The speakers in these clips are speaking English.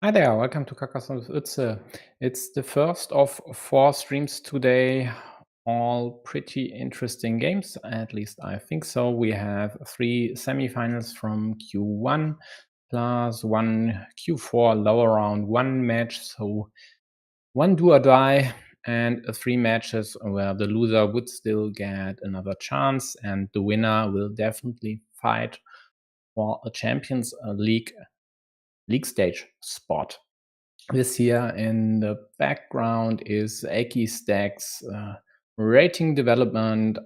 Hi there, welcome to Carcassonne. It's the first of 4 streams today, all pretty interesting games, at least I think so. We have 3 semifinals from Q1 plus 1 Q4 lower round 1 match, so 1 do or die, and 3 matches where the loser would still get another chance, and the winner will definitely fight for a Champions League stage spot. This here in the background is Aki Stack's rating development.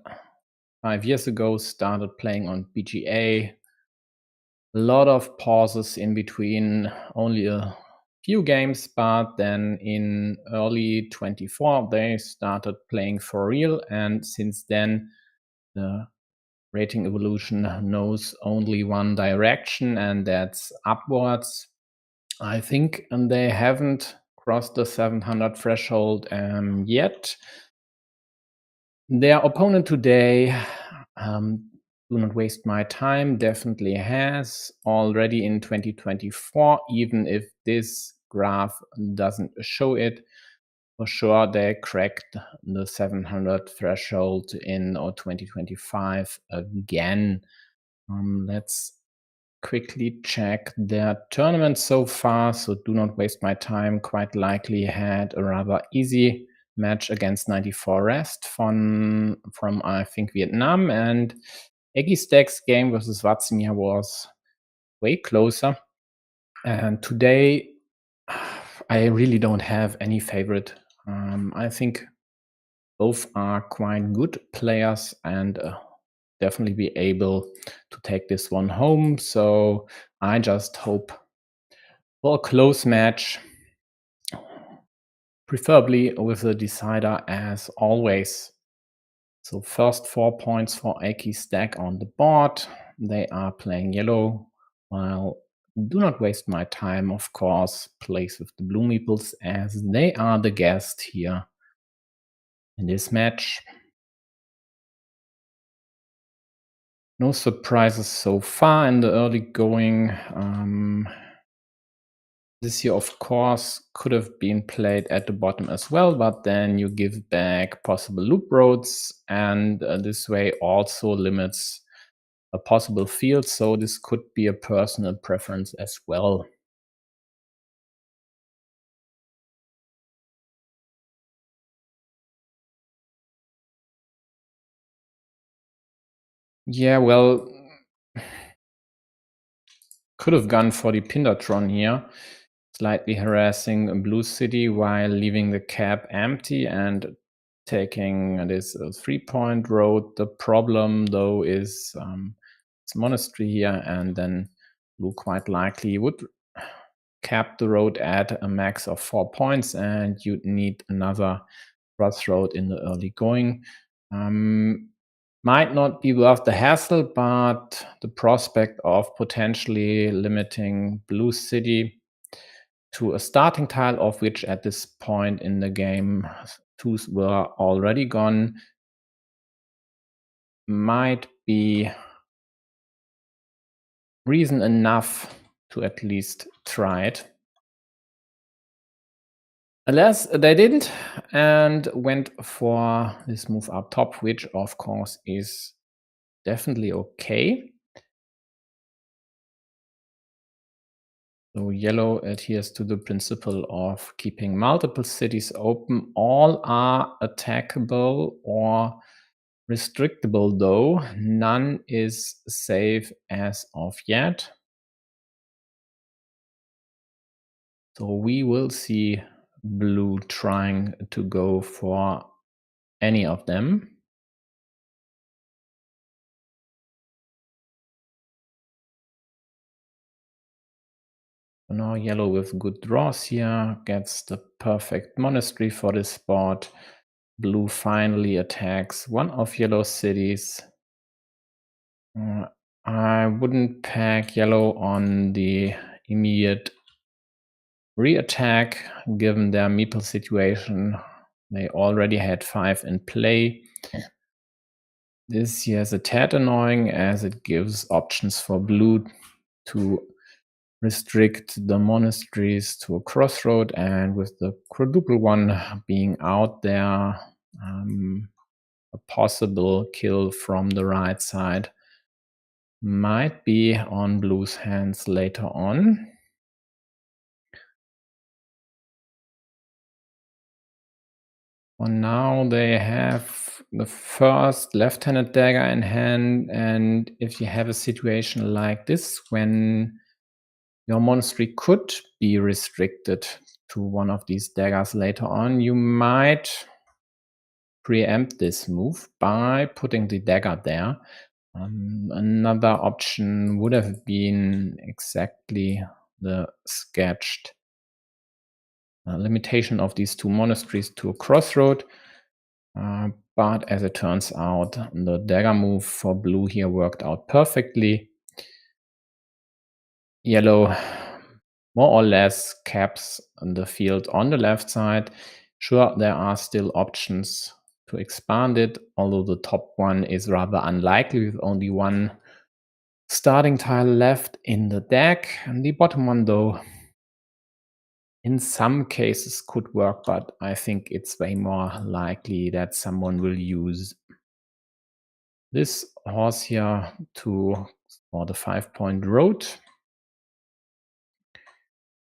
5 years ago, started playing on BGA. A lot of pauses in between, only a few games, but then in early 24, they started playing for real. And since then, the rating evolution knows only one direction, and that's upwards. I think they haven't crossed the 700 threshold yet. Their opponent today, Do Not Waste My Time, definitely has already in 2024, even if this graph doesn't show it. For sure, they cracked the 700 threshold in 2025 again. Let's quickly check their tournament so far. So Do Not Waste My Time quite likely had a rather easy match against 94 Rest from I think Vietnam, and Eggy Stack's game versus Vladimir was way closer. And today I really don't have any favorite. I think both are quite good players and definitely be able to take this one home. So I just hope for a close match, preferably with a decider as always. So first 4 points for Aki Stack on the board. They are playing yellow, while Do Not Waste My Time, of course, plays with the blue meeples as they are the guest here in this match. No surprises so far in the early going. This here, of course, could have been played at the bottom as well, but then you give back possible loop roads, and this way also limits a possible field, so this could be a personal preference as well. Yeah, well, could have gone for the Pindatron here, slightly harassing a blue city while leaving the cap empty and taking this 3-point road. The problem, though, is it's monastery here, and then blue quite likely would cap the road at a max of 4 points, and you'd need another crossroad in the early going. Might not be worth the hassle, but the prospect of potentially limiting blue city to a starting tile, of which at this point in the game 2s were already gone, might be reason enough to at least try it. Alas, they didn't, and went for this move up top, which of course is definitely okay. So yellow adheres to the principle of keeping multiple cities open. All are attackable or restrictable, though none is safe as of yet. So we will see blue trying to go for any of them. Now yellow with good draws here gets the perfect monastery for this spot. Blue finally attacks one of yellow's cities. I wouldn't pack yellow on the immediate re-attack, given their meeple situation. They already had 5 in play. This here is a tad annoying, as it gives options for blue to restrict the monasteries to a crossroad, and with the quadruple one being out there, a possible kill from the right side might be on blue's hands later on. For now, they have the first left-handed dagger in hand, and if you have a situation like this, when your monastery could be restricted to one of these daggers later on, you might preempt this move by putting the dagger there. Another option would have been exactly the sketched limitation of these two monasteries to a crossroad. But as it turns out, the dagger move for blue here worked out perfectly. Yellow more or less caps the field on the left side. Sure, there are still options to expand it, although the top one is rather unlikely with only one starting tile left in the deck. And the bottom one, though, in some cases could work, but I think it's way more likely that someone will use this horse here for the 5-point road.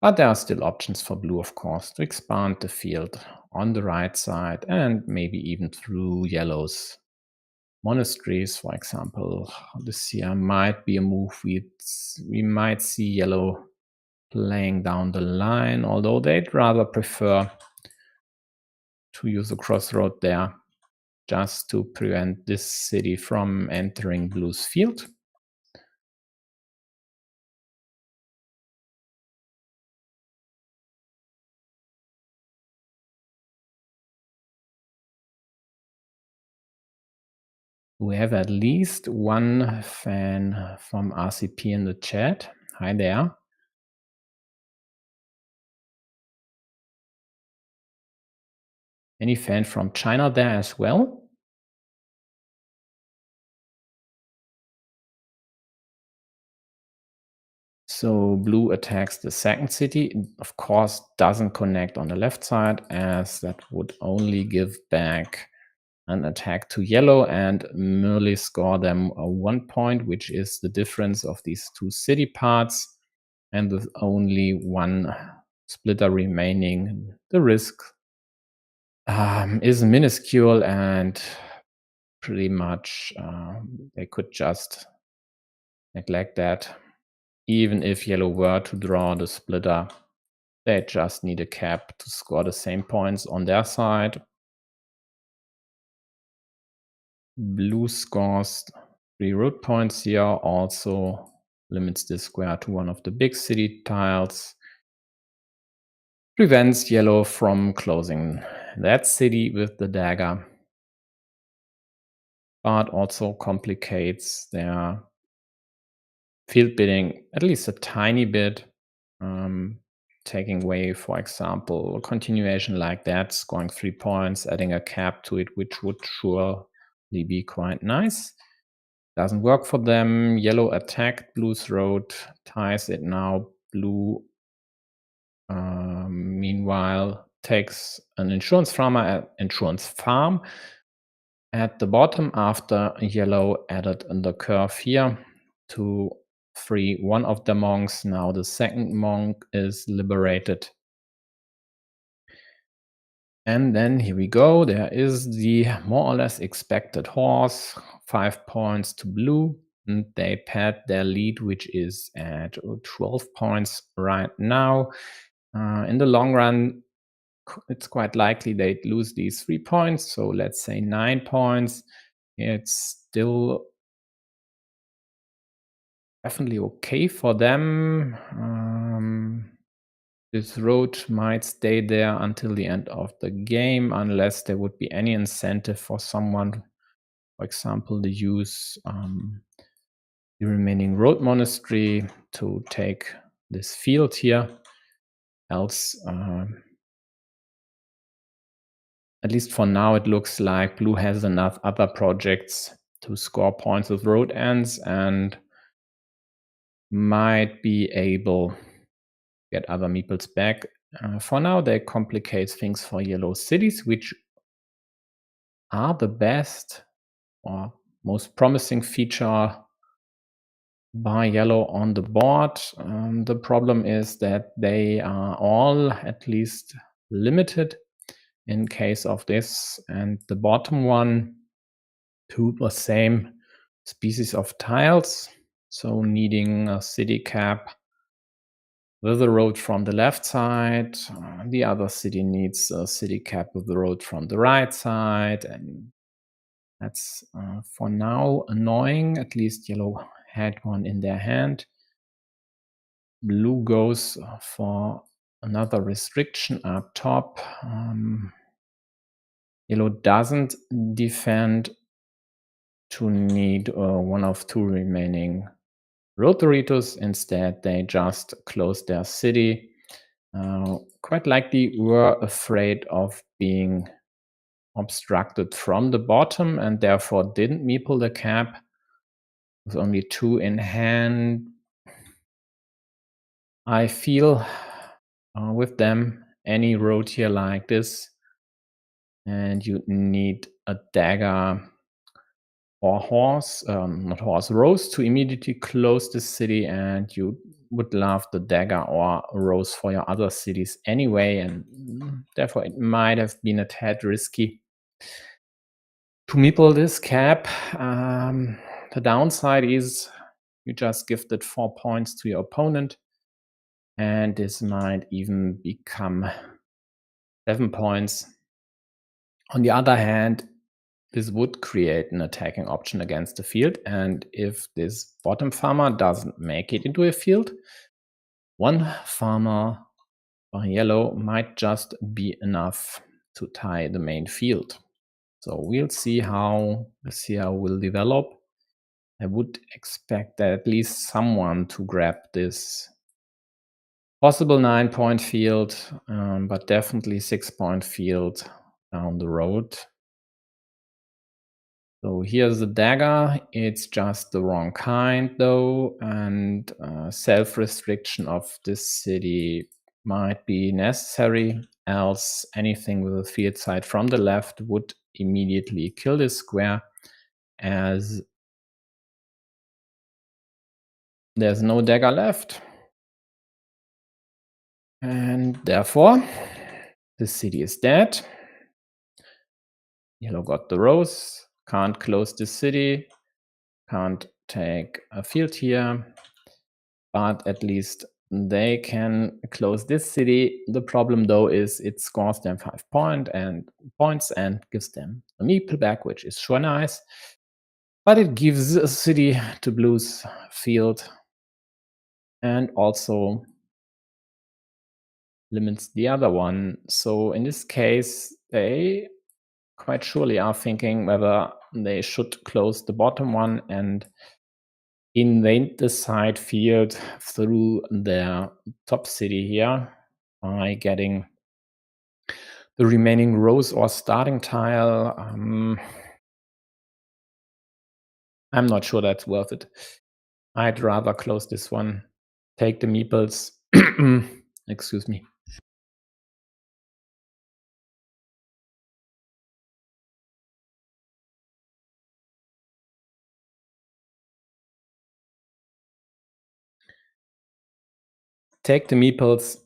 But there are still options for blue, of course, to expand the field on the right side and maybe even through yellow's monasteries, for example. This here might be a move we might see yellow playing down the line, although they'd rather prefer to use a crossroad there just to prevent this city from entering blue's field. We have at least one fan from RCP in the chat. Hi there. Any fan from China there as well? So blue attacks the second city. Of course, doesn't connect on the left side, as that would only give back an attack to yellow and merely score them a 1 point, which is the difference of these two city parts. And with only one splitter remaining, the risk is minuscule, and pretty much they could just neglect that. Even if yellow were to draw the splitter, they just need a cap to score the same points on their side. Blue scores 3 road points here, also limits this square to one of the big city tiles, prevents yellow from closing that city with the dagger, but also complicates their field bidding at least a tiny bit, taking away, for example, a continuation like that, scoring 3 points, adding a cap to it, which would surely be quite nice. Doesn't work for them. Yellow attacked blue's road, ties it now. Blue, meanwhile, takes an insurance farm at the bottom after yellow added in the curve here to free one of the monks. Now the second monk is liberated. And then here we go. There is the more or less expected horse, 5 points to blue. And they pad their lead, which is at 12 points right now. In the long run, it's quite likely they'd lose these 3 points. So let's say 9 points. It's still definitely okay for them. This road might stay there until the end of the game, unless there would be any incentive for someone, for example, to use the remaining road monastery to take this field here. Else, at least for now, it looks like blue has enough other projects to score points with road ends and might be able get other meeples back. For now, they complicate things for yellow cities, which are the best or most promising feature by yellow on the board. The problem is that they are all at least limited in case of this, and the bottom one to the same species of tiles, so needing a city cap with the road from the left side. The other city needs a city cap with the road from the right side, and that's for now annoying. At least yellow had one in their hand. Blue goes for another restriction up top. Yellow doesn't defend to need one of two remaining Rotoritos. Instead, they just close their city. Quite likely were afraid of being obstructed from the bottom and therefore didn't meeple the cap. With only two in hand, I feel with them any road here like this, and you need a dagger or horse, not horse, rose to immediately close the city, and you would love the dagger or rose for your other cities anyway, and therefore it might have been a tad risky to meeple this cap. The downside is you just gifted 4 points to your opponent, and this might even become 7 points. On the other hand, this would create an attacking option against the field, and if this bottom farmer doesn't make it into a field, one farmer by yellow might just be enough to tie the main field. So we'll see how this here will develop. I would expect that at least someone to grab this possible 9-point field, but definitely 6-point field down the road. So here's the dagger. It's just the wrong kind though, and self-restriction of this city might be necessary, else anything with a field side from the left would immediately kill this square, as there's no dagger left. And therefore, the city is dead. Yellow got the rose, can't close the city, can't take a field here, but at least they can close this city. The problem though is it scores them 5 points and gives them a meeple back, which is sure nice, but it gives a city to blue's field and also limits the other one. So in this case, they quite surely are thinking whether they should close the bottom one and invade the side field through their top city here by getting the remaining rows or starting tile. I'm not sure that's worth it. I'd rather close this one, take the meeples. Excuse me. Take the meeples.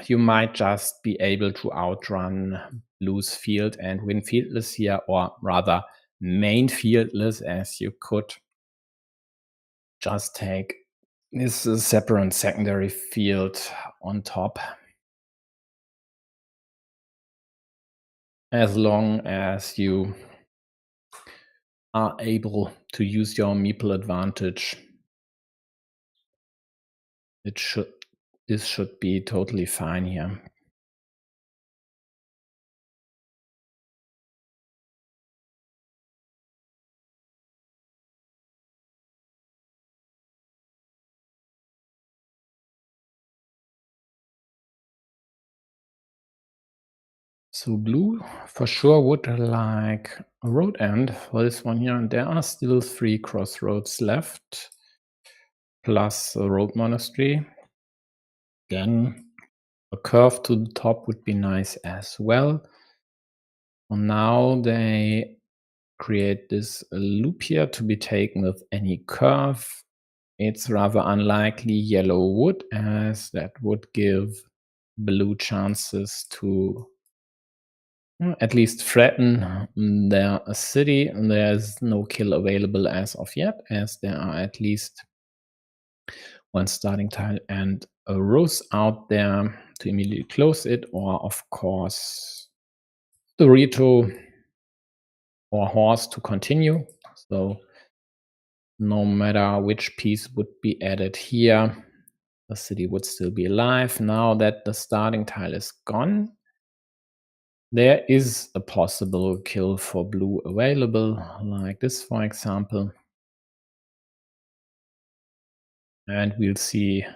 You might just be able to outrun blue's field and win fieldless here, or rather main fieldless, as you could just take this separate secondary field on top. As long as you are able to use your meeple advantage, this should be totally fine here. So blue for sure would like a road end for this one here, and there are still 3 crossroads left, plus a road monastery. Then a curve to the top would be nice as well. And now they create this loop here to be taken with any curve. It's rather unlikely yellow would, as that would give blue chances to at least threaten their city. There's no kill available as of yet, as there are at least one starting tile and a rose out there to immediately close it, or of course Dorito or horse to continue. So no matter which piece would be added here, the city would still be alive. Now that the starting tile is gone, there is a possible kill for blue available, like this, for example. And we'll see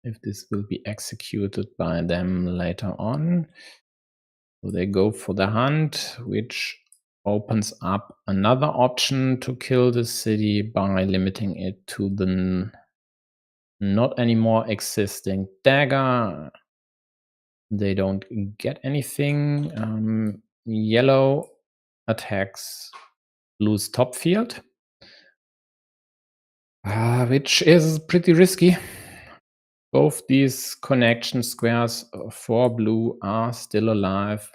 if this will be executed by them later on. So they go for the hunt, which opens up another option to kill the city by limiting it to the not anymore existing dagger. They don't get anything. Yellow attacks blue's top field, which is pretty risky. Both these connection squares for blue are still alive.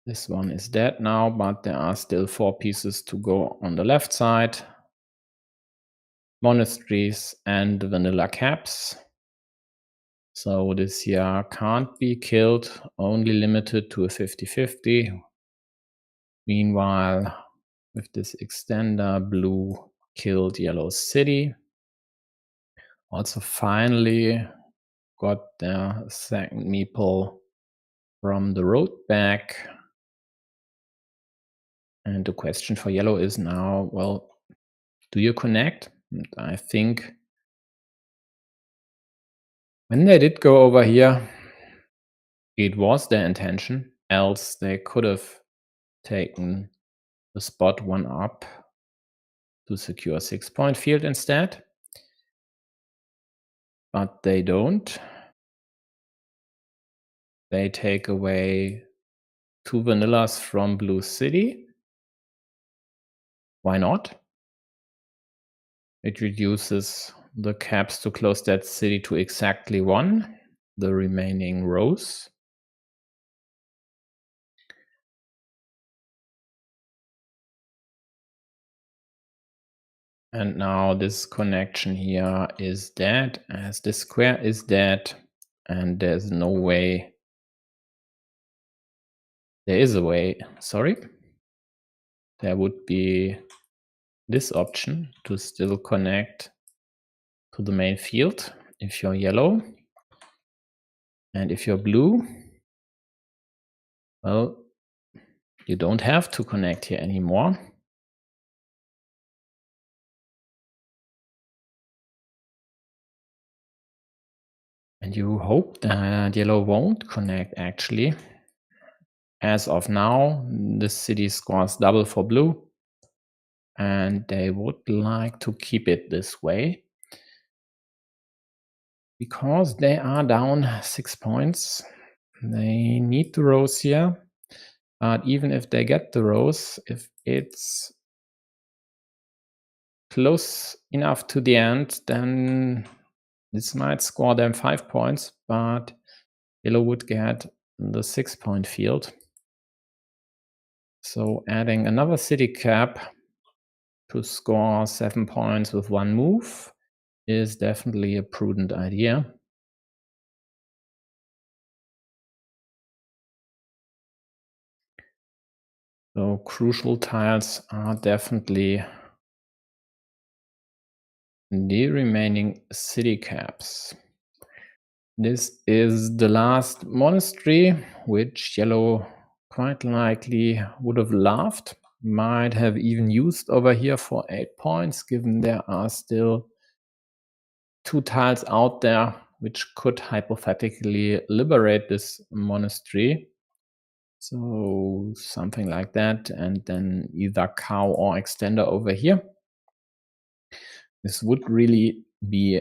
This one is dead now, but there are still 4 pieces to go on the left side. Monasteries and vanilla caps. So this here can't be killed, only limited to a 50-50. Meanwhile, with this extender, blue killed yellow city. Also finally got their second meeple from the road back. And the question for yellow is now, well, do you connect? And I think when they did go over here, it was their intention, else they could have taken the spot 1 up to secure a 6-point field instead. But they don't. They take away 2 vanillas from blue city. Why not? It reduces the caps to close that city to exactly 1, the remaining rows. And now this connection here is dead, as this square is dead, and there's no way. There is a way, sorry. There would be this option to still connect to the main field if you're yellow. And if you're blue, well, you don't have to connect here anymore. And you hope that yellow won't connect, actually. As of now, the city scores double for blue, and they would like to keep it this way because they are down 6 points. They need the rose here, but even if they get the rose, if it's close enough to the end, then this might score them 5 points, but yellow would get the 6-point field. So adding another city cap to score 7 points with 1 move is definitely a prudent idea. So crucial tiles are definitely the remaining city caps. This is the last monastery, which yellow quite likely would have loved, might have even used over here for 8 points, given there are still 2 tiles out there which could hypothetically liberate this monastery. So something like that, and then either cow or extender over here. This would really be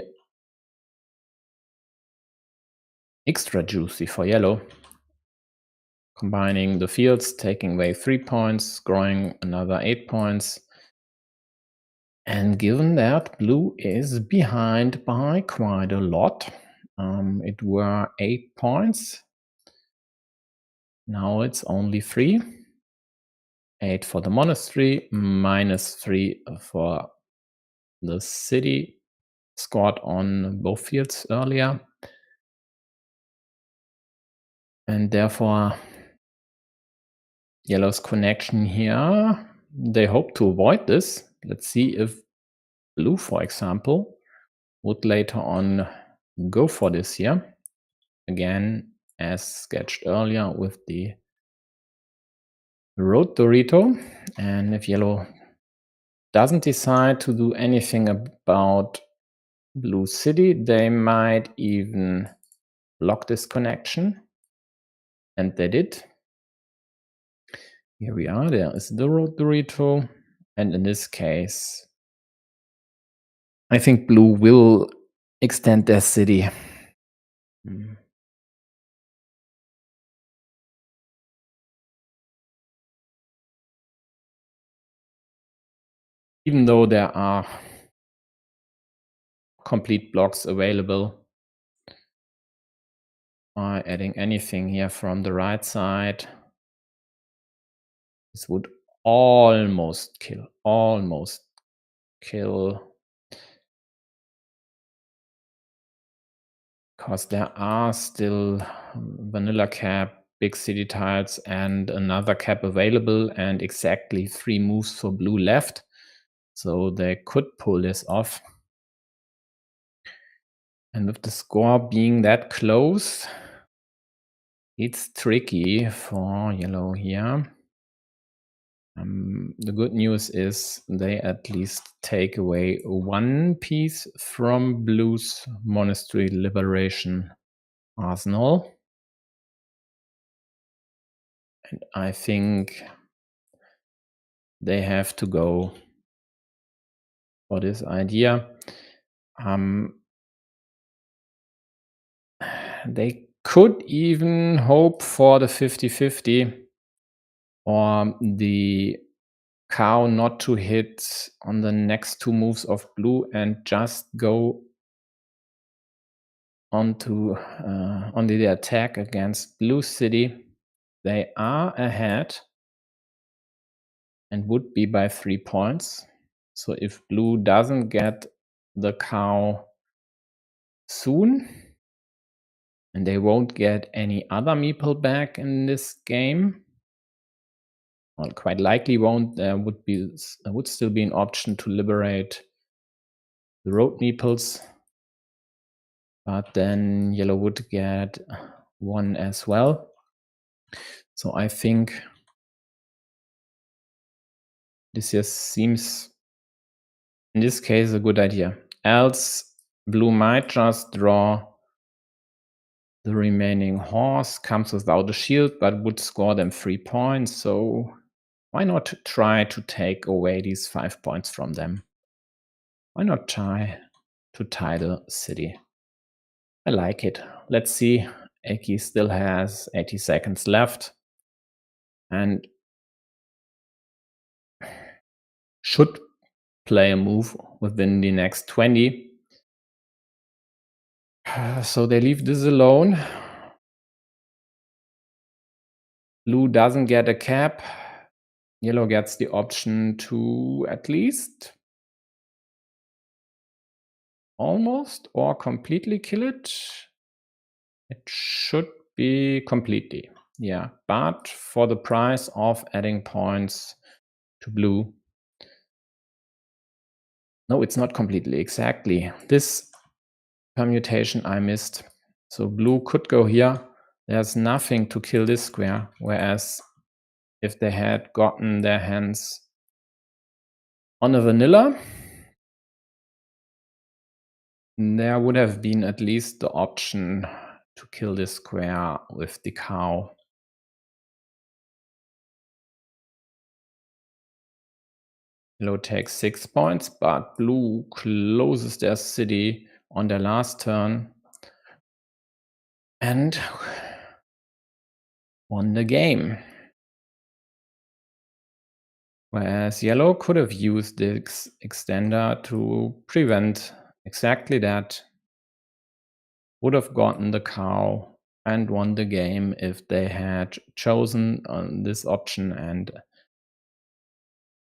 extra juicy for yellow. Combining the fields, taking away 3 points, scoring another 8 points. And given that blue is behind by quite a lot, it were 8 points. Now it's only 3. 8 for the monastery, -3 for the city, scored on both fields earlier. And therefore, yellow's connection here, they hope to avoid this. Let's see if blue, for example, would later on go for this here. Again, as sketched earlier with the road Dorito. And if yellow doesn't decide to do anything about blue city, they might even block this connection. And they did. Here we are, there is the road Dorito. And in this case, I think blue will extend their city. Even though there are complete blocks available, by adding anything here from the right side, this would almost kill, because there are still vanilla cap, big city tiles, and another cap available, and exactly 3 moves for blue left. So they could pull this off. And with the score being that close, it's tricky for yellow here. The good news is they at least take away 1 piece from blue's monastery liberation arsenal. And I think they have to go for this idea. They could even hope for the 50-50 or the cow not to hit on the next 2 moves of blue and just go onto the attack against blue city. They are ahead and would be by 3 points. So if blue doesn't get the cow soon, and they won't get any other meeple back in this game, well, quite likely won't. There would still be an option to liberate the road meeples, but then yellow would get 1 as well. So I think this just seems, in this case, a good idea. Else, blue might just draw the remaining horse, comes without a shield, but would score them 3 points. So why not try to take away these 5 points from them? Why not try to tie the city? I like it. Let's see. Eki still has 80 seconds left and should play a move within the next 20. So they leave this alone. Blue doesn't get a cap. Yellow gets the option to at least almost or completely kill it. It should be completely, yeah, but for the price of adding points to blue. No, it's not completely, exactly. This permutation I missed. So blue could go here. There's nothing to kill this square, whereas if they had gotten their hands on a vanilla, there would have been at least the option to kill this square with the cow. Yellow takes 6 points, but blue closes their city on their last turn. and won the game. Whereas yellow could have used this extender to prevent exactly that, would have gotten the cow and won the game if they had chosen this option, and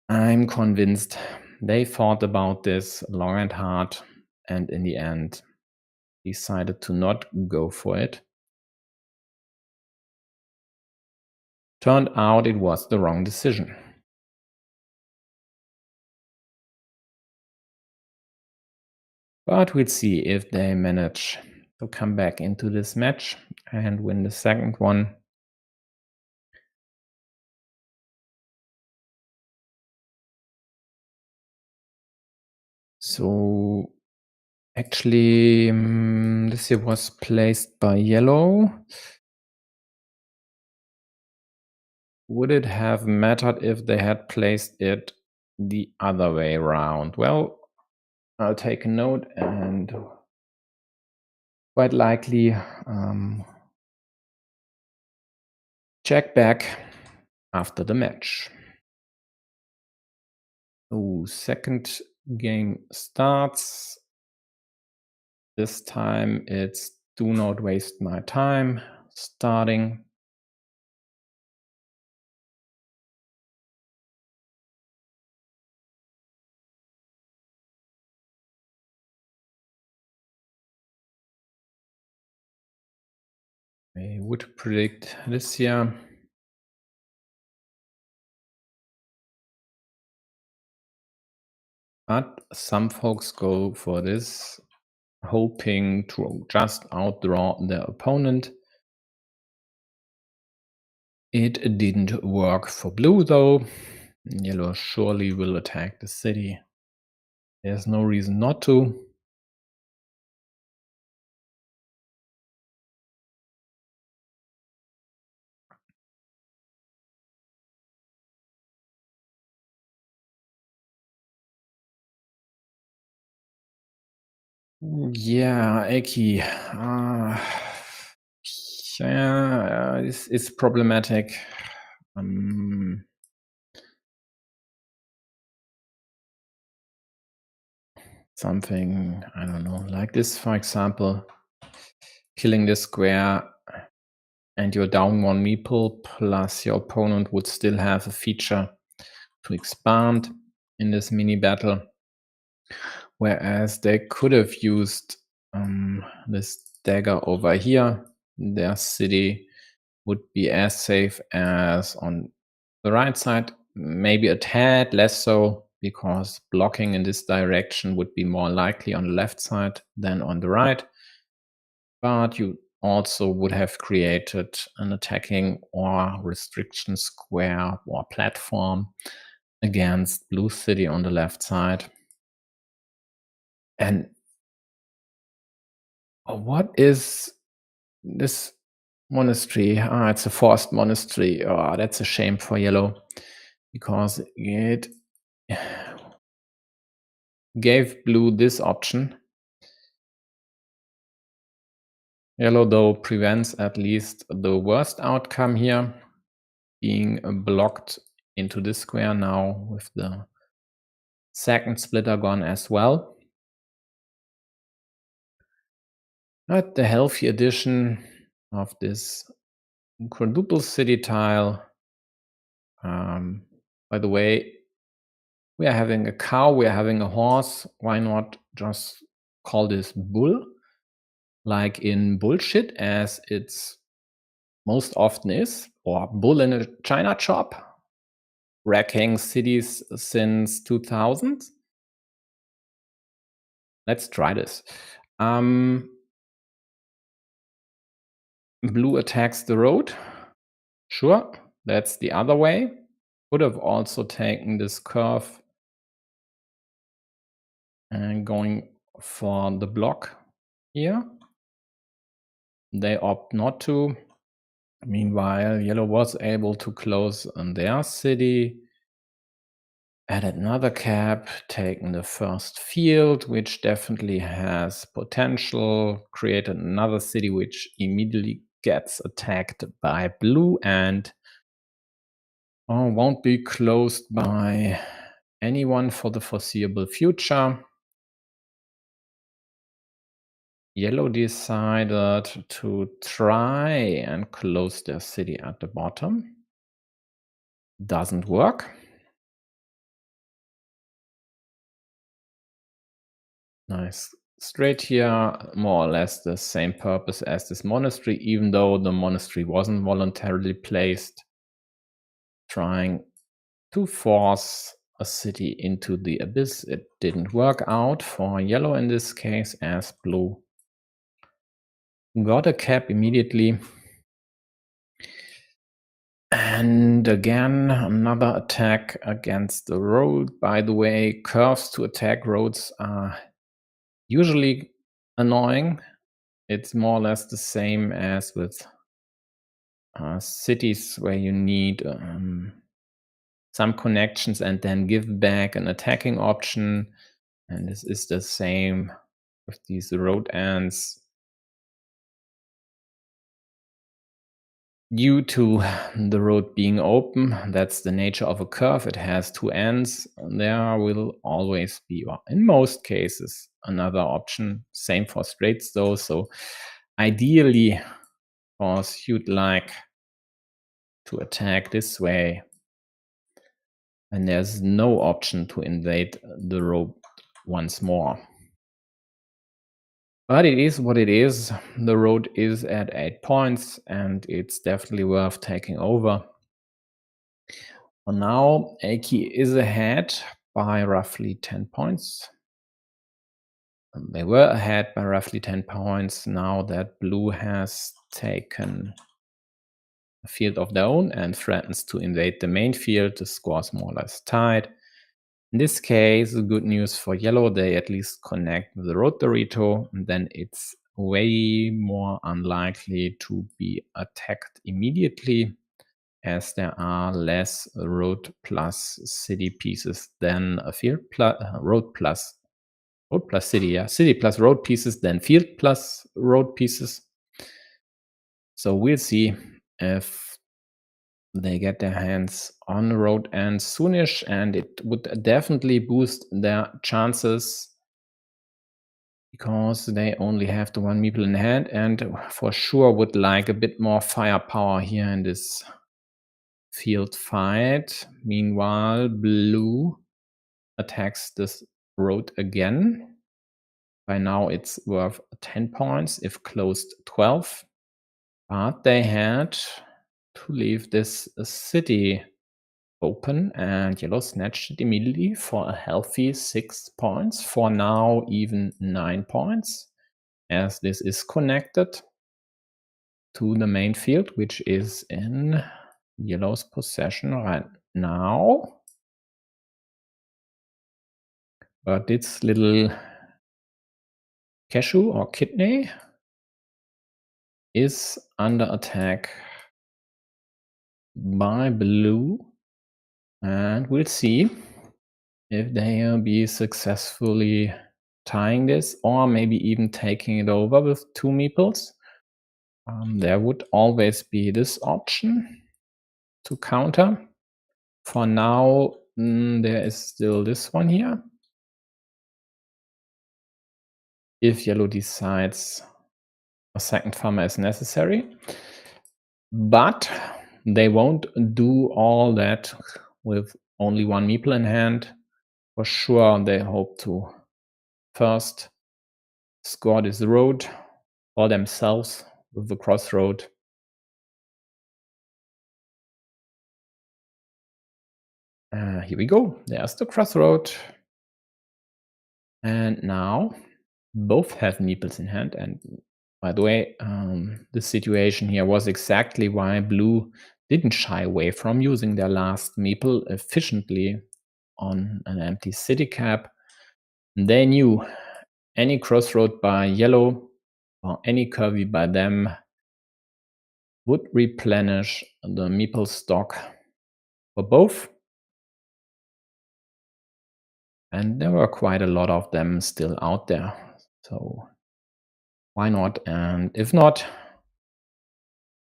I'm convinced they thought about this long and hard and in the end decided to not go for it. Turned out it was the wrong decision. But we'll see if they manage to come back into this match and win the second one. So actually, this here was placed by yellow. Would it have mattered if they had placed it the other way around? Well, I'll take a note, and quite likely check back after the match. So second game starts. This time it's Do Not Waste My Time starting. I would predict this here. But some folks go for this, hoping to just outdraw their opponent. It didn't work for blue though. Yellow surely will attack the city. There's no reason not to. Yeah, Eki. Yeah, it's problematic. Something, I don't know, like this, for example, killing this square and you're down one meeple, plus your opponent would still have a feature to expand in this mini battle. Whereas they could have used this dagger over here. Their city would be as safe as on the right side, maybe a tad less so, because blocking in this direction would be more likely on the left side than on the right. But you also would have created an attacking or restriction square or platform against blue city on the left side. And what is this monastery? It's a forced monastery. That's a shame for yellow, because it gave blue this option. Yellow, though, prevents at least the worst outcome here, being blocked into this square now with the second splitter gone as well. But the healthy addition of this quadruple city tile. By the way, we are having a cow, we are having a horse. Why not just call this bull? Like in bullshit, as it's most often is, or bull in a China shop, wrecking cities since 2000. Let's try this. Blue attacks the road. Sure, that's the other way. Could have also taken this curve and going for the block here. They opt not to. Meanwhile, yellow was able to close on their city. Added another cap, taken the first field, which definitely has potential, created another city which immediately gets attacked by blue and won't be closed by anyone for the foreseeable future. Yellow decided to try and close their city at the bottom. Doesn't work. Nice. Straight here, more or less the same purpose as this monastery, even though the monastery wasn't voluntarily placed. Trying to force a city into the abyss. It didn't work out for yellow in this case, as blue got a cap immediately. And again, another attack against the road. By the way, curves to attack roads are usually annoying. It's more or less the same as with cities where you need some connections and then give back an attacking option. And this is the same with these road ends. Due to the road being open, that's the nature of a curve. It has two ends. There will always be, or in most cases, another option. Same for straights though. So ideally, of course, you'd like to attack this way. And there's no option to invade the road once more. But it is what it is. The road is at 8 points and it's definitely worth taking over. For now, Aki is ahead by roughly 10 points. They were ahead by roughly 10 points now that blue has taken a field of their own and threatens to invade the main field. The score is more or less tied. In this case, good news for yellow, they at least connect with the road Dorito, and then it's way more unlikely to be attacked immediately, as there are less road plus city pieces than a field plus road plus city, yeah, city plus road pieces than field plus road pieces. So we'll see if they get their hands on the road and soonish, and it would definitely boost their chances because they only have the one meeple in hand and for sure would like a bit more firepower here in this field fight. Meanwhile, blue attacks this road again. By now it's worth 10 points, if closed 12. But they had to leave this city open, and yellow snatched it immediately for a healthy 6 points. For now, even 9 points, as this is connected to the main field, which is in yellow's possession right now. But its little cashew or kidney is under attack by blue, and we'll see if they'll be successfully tying this or maybe even taking it over with 2 meeples. There would always be this option to counter. For now, there is still this one here. If yellow decides a second farmer is necessary. But they won't do all that with only one meeple in hand. For sure, they hope to first score this road for themselves with the crossroad. Here we go. There's the crossroad. And now both have meeples in hand. And by the way, the situation here was exactly why blue didn't shy away from using their last meeple efficiently on an empty city cap. They knew any crossroad by yellow or any curvy by them would replenish the meeple stock for both. And there were quite a lot of them still out there. So why not? And if not,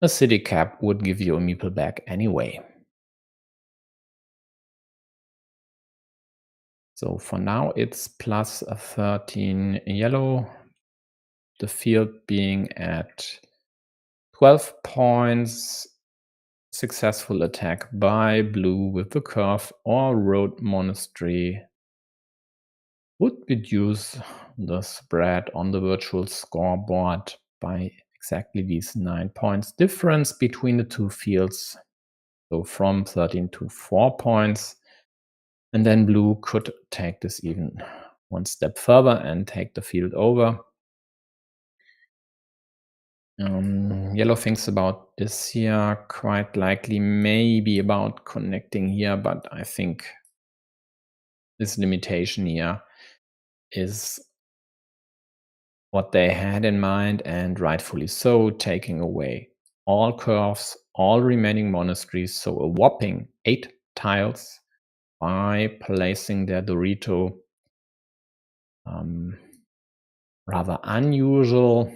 a city cap would give you a meeple back anyway. So for now, it's plus 13 yellow, the field being at 12 points, successful attack by blue with the curve or road monastery would reduce the spread on the virtual scoreboard by exactly these 9 points difference between the two fields. So from 13 to 4 points. And then blue could take this even one step further and take the field over. Yellow thinks about this here, quite likely maybe about connecting here, but I think this limitation here is what they had in mind, and rightfully so, taking away all curves, all remaining monasteries, so a whopping 8 tiles by placing their Dorito. Rather unusual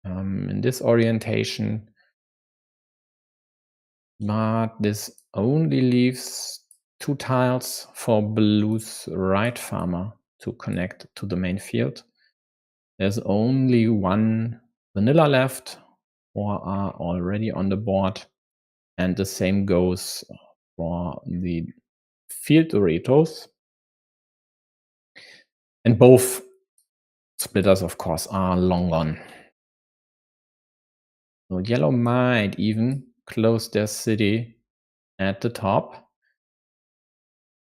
in this orientation, but this only leaves 2 tiles for blue's right farmer to connect to the main field. There's only 1 vanilla left, 4 are already on the board, and the same goes for the field Doritos. And both splitters, of course, are long gone. So yellow might even close their city at the top.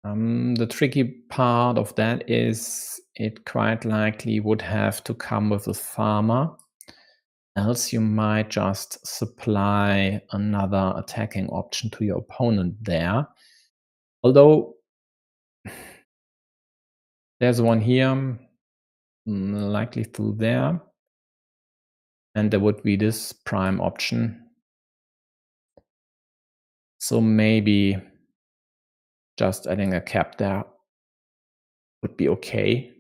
The tricky part of that is it quite likely would have to come with a farmer, else you might just supply another attacking option to your opponent there. Although there's one here, likely through there, and there would be this prime option. So maybe just adding a cap there would be okay.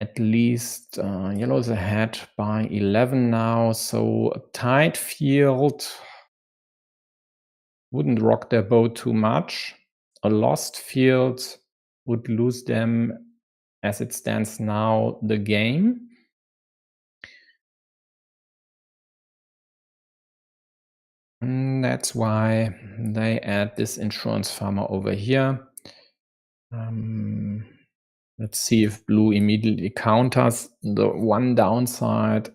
At least yellow's ahead by 11 now, so a tight field wouldn't rock their boat too much. A lost field would lose them, as it stands now, the game. That's why they add this insurance farmer over here. Let's see if blue immediately counters. The one downside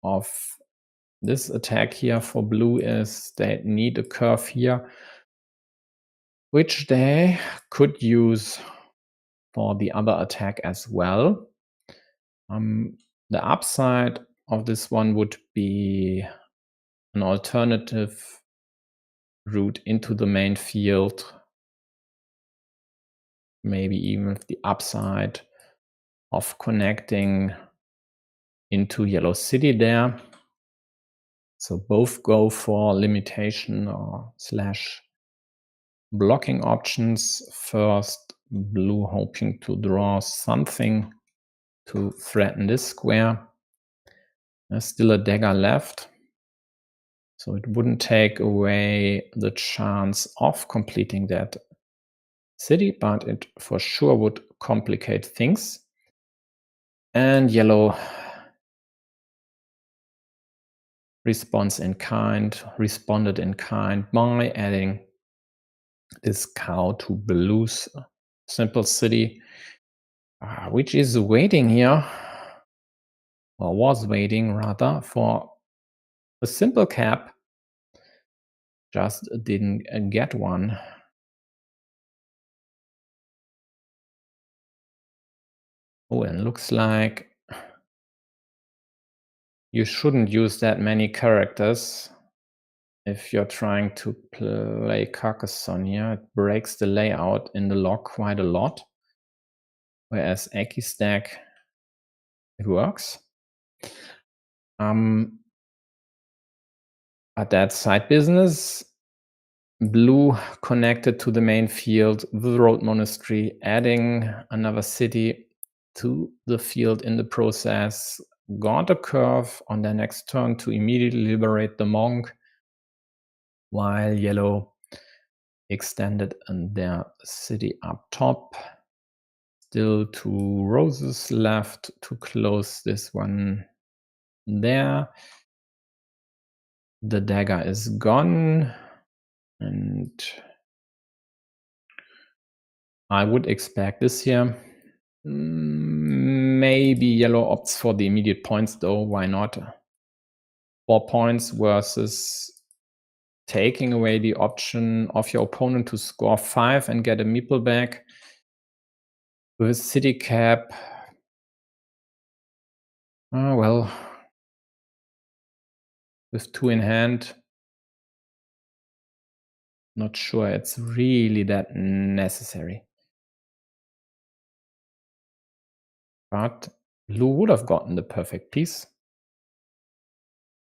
of this attack here for blue is they need a curve here, which they could use for the other attack as well. The upside of this one would be an alternative route into the main field, maybe even with the upside of connecting into Yellow City there. So both go for limitation or slash blocking options. First, blue hoping to draw something to threaten this square. There's still a dagger left, so it wouldn't take away the chance of completing that city, but it for sure would complicate things. And yellow responded in kind by adding this cow to blue's simple city, which is waiting here, or was waiting rather, for a simple cap. Just didn't get one. Oh, and looks like you shouldn't use that many characters if you're trying to play Carcassonne here. It breaks the layout in the log quite a lot, whereas Aki Stack, it works. But that's side business. Blue connected to the main field with the road monastery, adding another city to the field in the process, got a curve on their next turn to immediately liberate the monk, while yellow extended their city up top. Still 2 roses left to close this one there. The dagger is gone, and I would expect this here. Maybe yellow opts for the immediate points, though. Why not? 4 points versus taking away the option of your opponent to score 5 and get a meeple back. With city cap, well, with 2 in hand, not sure it's really that necessary. But blue would have gotten the perfect piece.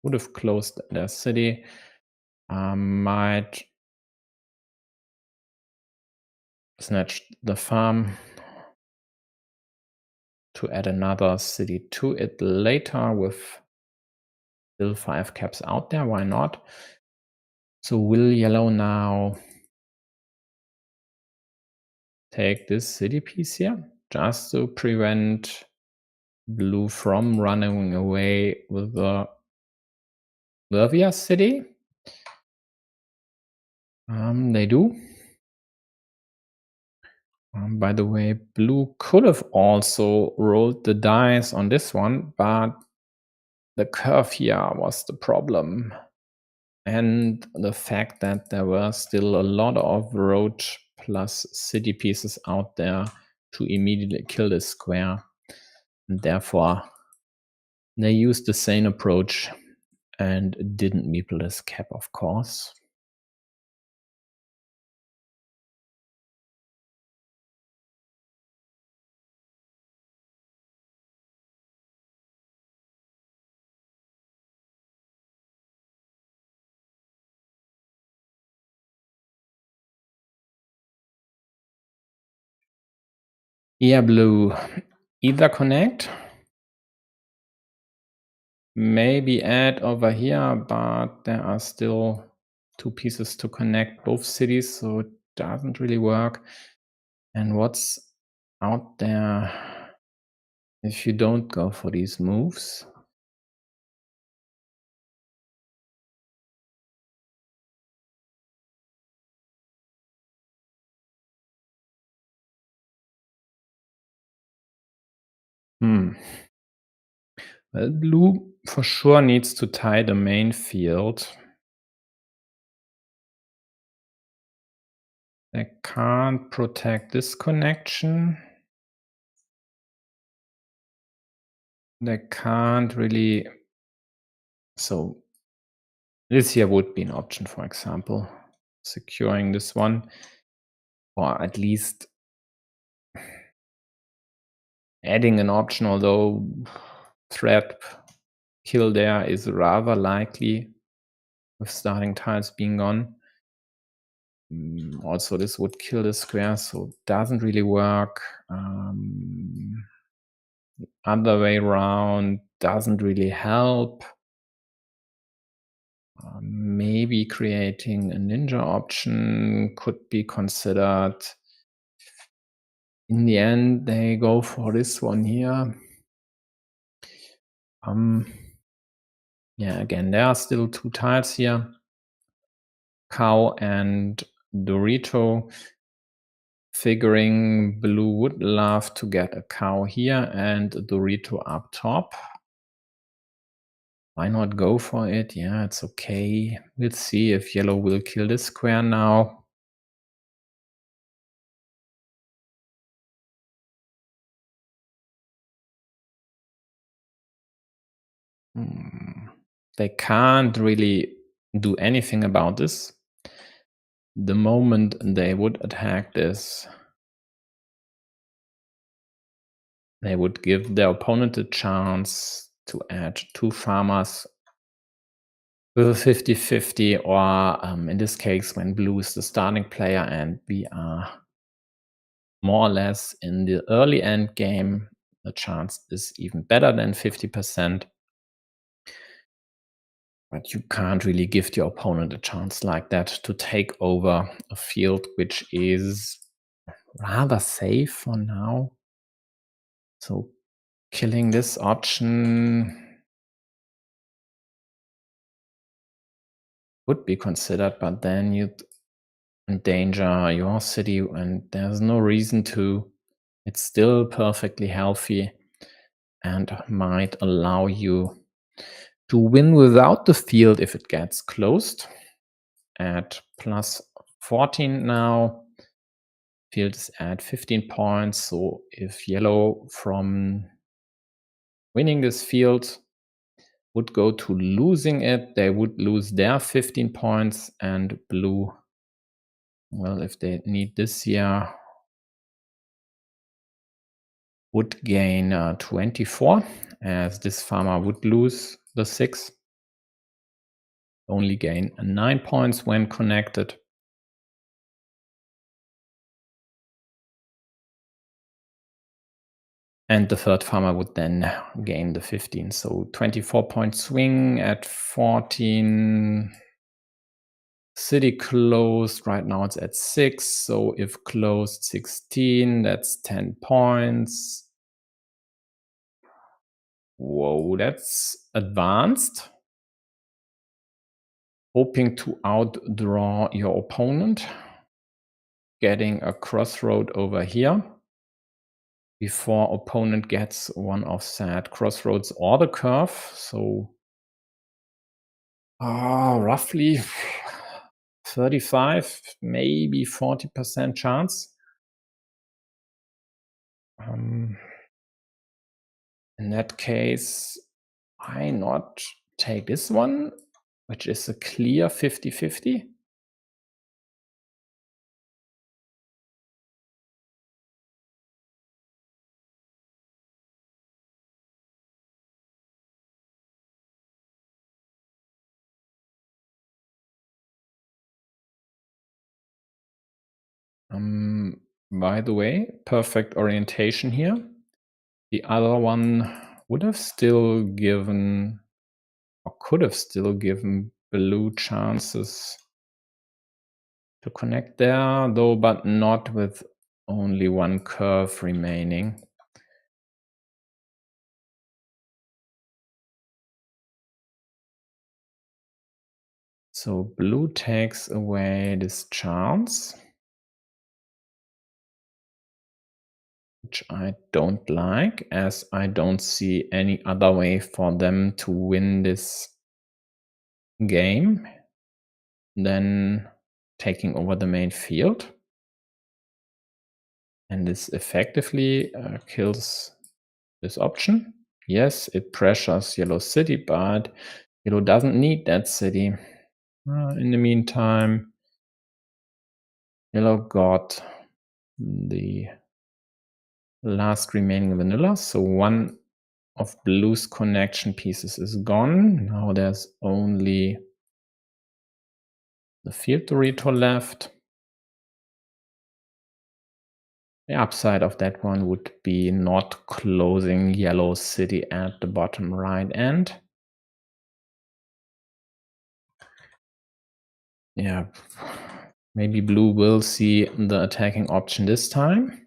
Would have closed their city. Might snatch the farm to add another city to it later with still 5 caps out there. Why not? So will yellow now take this city piece here just to prevent blue from running away with the Vervia city? They do. By the way, blue could have also rolled the dice on this one, but the curve here was the problem. And the fact that there were still a lot of road plus city pieces out there to immediately kill this square. And therefore, they used the same approach and didn't meeple this cap, of course. Yeah, blue. Either connect, maybe add over here, but there are still 2 pieces to connect both cities, so it doesn't really work. And what's out there if you don't go for these moves? Well, blue for sure needs to tie the main field. They can't protect this connection. They can't really. So this here would be an option, for example, securing this one, or at least adding an option, although threat kill there is rather likely with starting tiles being gone. Also, this would kill the square, so it doesn't really work. Other way around doesn't really help. Maybe creating a ninja option could be considered. In the end, they go for this one here. Yeah, again, there are still 2 tiles here, cow and Dorito. Figuring blue would love to get a cow here and a Dorito up top. Why not go for it? Yeah, it's okay. Let's see if yellow will kill this square now. They can't really do anything about this. The moment they would attack this, they would give their opponent a chance to add 2 farmers with a 50-50, or in this case, when blue is the starting player and we are more or less in the early end game, the chance is even better than 50%. But you can't really give your opponent a chance like that to take over a field which is rather safe for now. So killing this option would be considered, but then you'd endanger your city, and there's no reason to. It's still perfectly healthy and might allow you to win without the field if it gets closed. At plus 14 now, field is at 15 points. So if yellow from winning this field would go to losing it, they would lose their 15 points, and blue, well, if they need this here, would gain 24, as this farmer would lose the 6, only gain 9 points when connected. And the third farmer would then gain the 15. So 24-point swing at 14. City closed. Right now it's at 6. So if closed 16, that's 10 points. Whoa, that's advanced. Hoping to outdraw your opponent. Getting a crossroad over here before opponent gets one of said crossroads or the curve. So roughly 35, maybe 40% chance. In that case, why not take this one, which is a clear 50-50? By the way, perfect orientation here. The other one would have still given, or could have still given, blue chances to connect there, though, but not with only one curve remaining. So blue takes away this chance, which I don't like, as I don't see any other way for them to win this game than taking over the main field. And this effectively kills this option. Yes, it pressures yellow city, but yellow doesn't need that city. In the meantime, yellow got the last remaining vanilla, so one of blue's connection pieces is gone. Now there's only the field Dorito left. The upside of that one would be not closing yellow city at the bottom right end. Yeah, maybe blue will see the attacking option this time.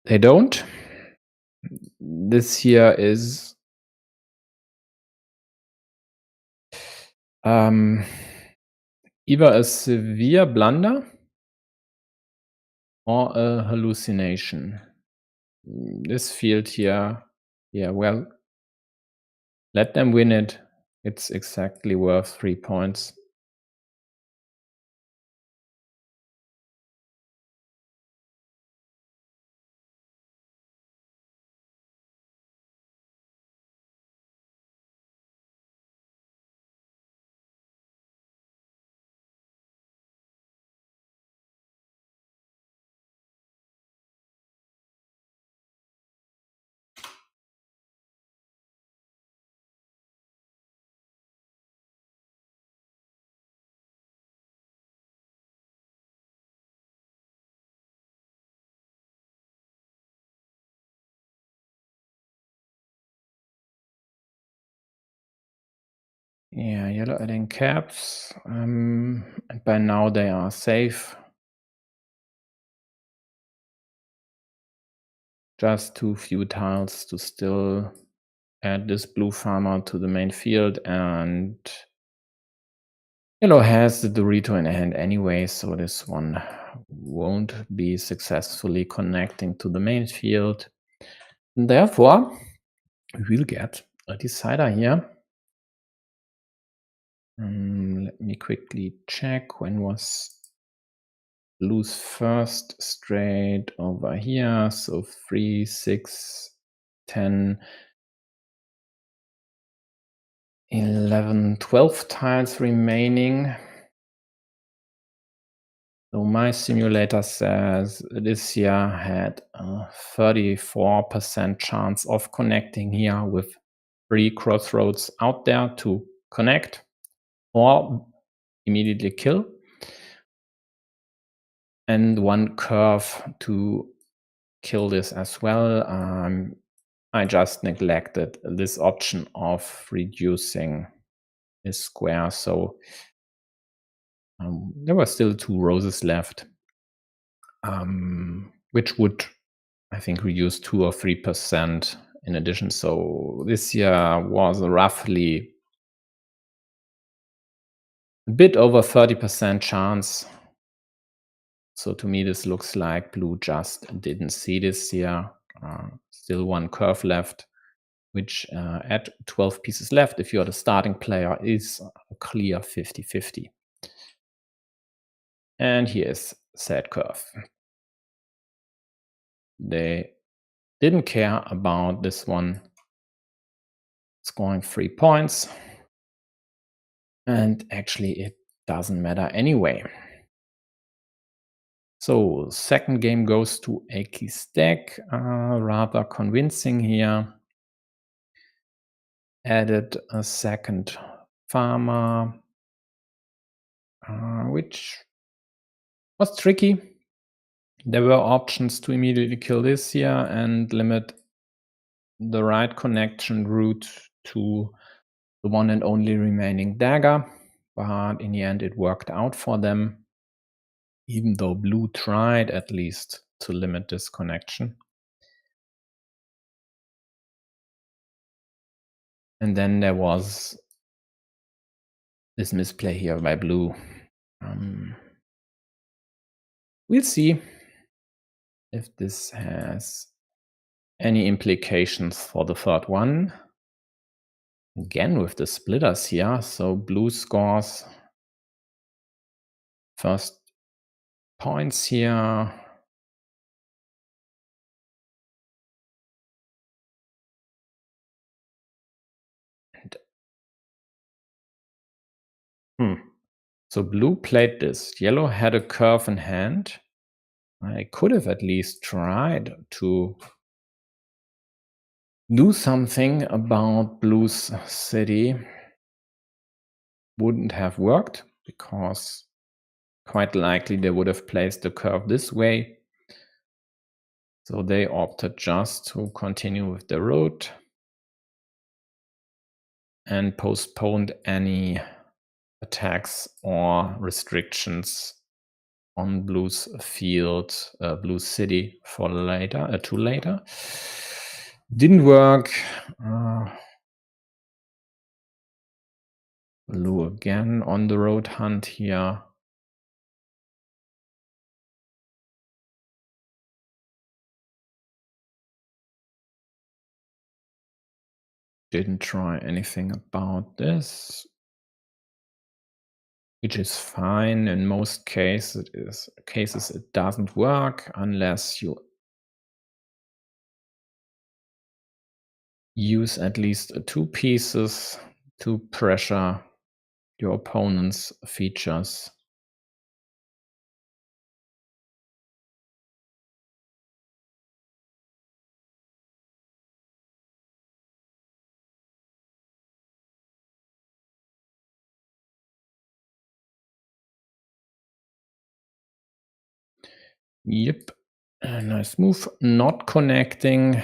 They don't. This here is either a severe blunder or a hallucination. This field here, yeah, well, let them win it. It's exactly worth 3 points. Yeah, yellow adding caps, and by now they are safe. Just too few tiles to still add this blue farmer to the main field, and yellow has the Dorito in hand anyway, so this one won't be successfully connecting to the main field. Therefore, we'll get a decider here. Let me quickly check when was blue's first straight over here. So 3, 6, 10, 11, 12 tiles remaining. So my simulator says this here had a 34% chance of connecting here with 3 crossroads out there to connect or immediately kill, and 1 curve to kill this as well. I just neglected this option of reducing this square, so there were still 2 roses left, which would, I think, reduce 2 or 3% in addition. So this here was roughly a bit over 30% chance. So to me, this looks like blue just didn't see this here. Still 1 curve left, which at 12 pieces left, if you're the starting player, is a clear 50-50. And here is said curve. They didn't care about this one scoring 3 points. And actually, it doesn't matter anyway. So second game goes to Aki's deck. Rather convincing here. Added a second farmer, which was tricky. There were options to immediately kill this here and limit the right connection route to the one and only remaining dagger, but in the end it worked out for them, even though blue tried at least to limit this connection. And then there was this misplay here by blue. We'll see if this has any implications for the third one. Again with the splitters here, so blue scores first points here. So blue played this. Yellow had a curve in hand. I could have at least tried to do something about blue's city. Wouldn't have worked because quite likely they would have placed the curve this way. So they opted just to continue with the road and postponed any attacks or restrictions on blue's field, blue's city for later, to later. Didn't work. Blue again on the road hunt here. Didn't try anything about this, which is fine. In most cases, it doesn't work unless you use at least 2 pieces to pressure your opponent's features. Yep, a nice move. Not connecting.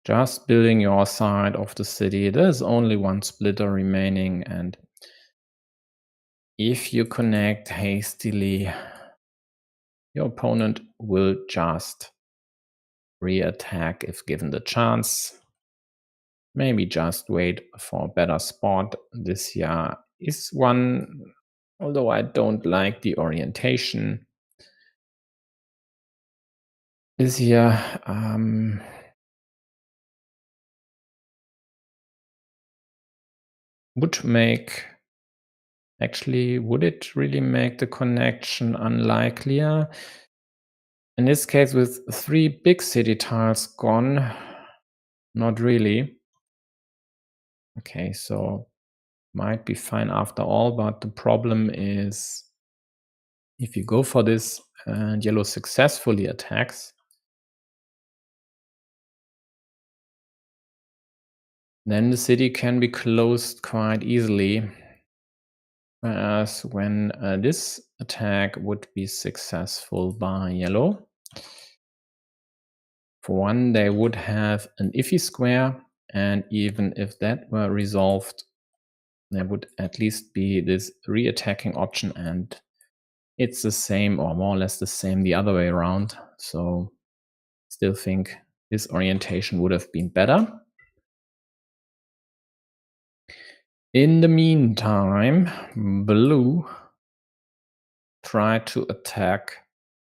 just building your side of the city. There's only one splitter remaining, and if you connect hastily, your opponent will just re-attack if given the chance. Maybe just wait for a better spot. This here is one, although I don't like the orientation. This here would make, actually, would it really make the connection unlikelier? In this case, with 3 big city tiles gone, not really. Okay, so might be fine after all, but the problem is if you go for this and yellow successfully attacks, then the city can be closed quite easily. Whereas when this attack would be successful by yellow, for one, they would have an iffy square, and even if that were resolved, there would at least be this re-attacking option, and it's the same or more or less the same the other way around. So still think this orientation would have been better. In the meantime, blue tried to attack,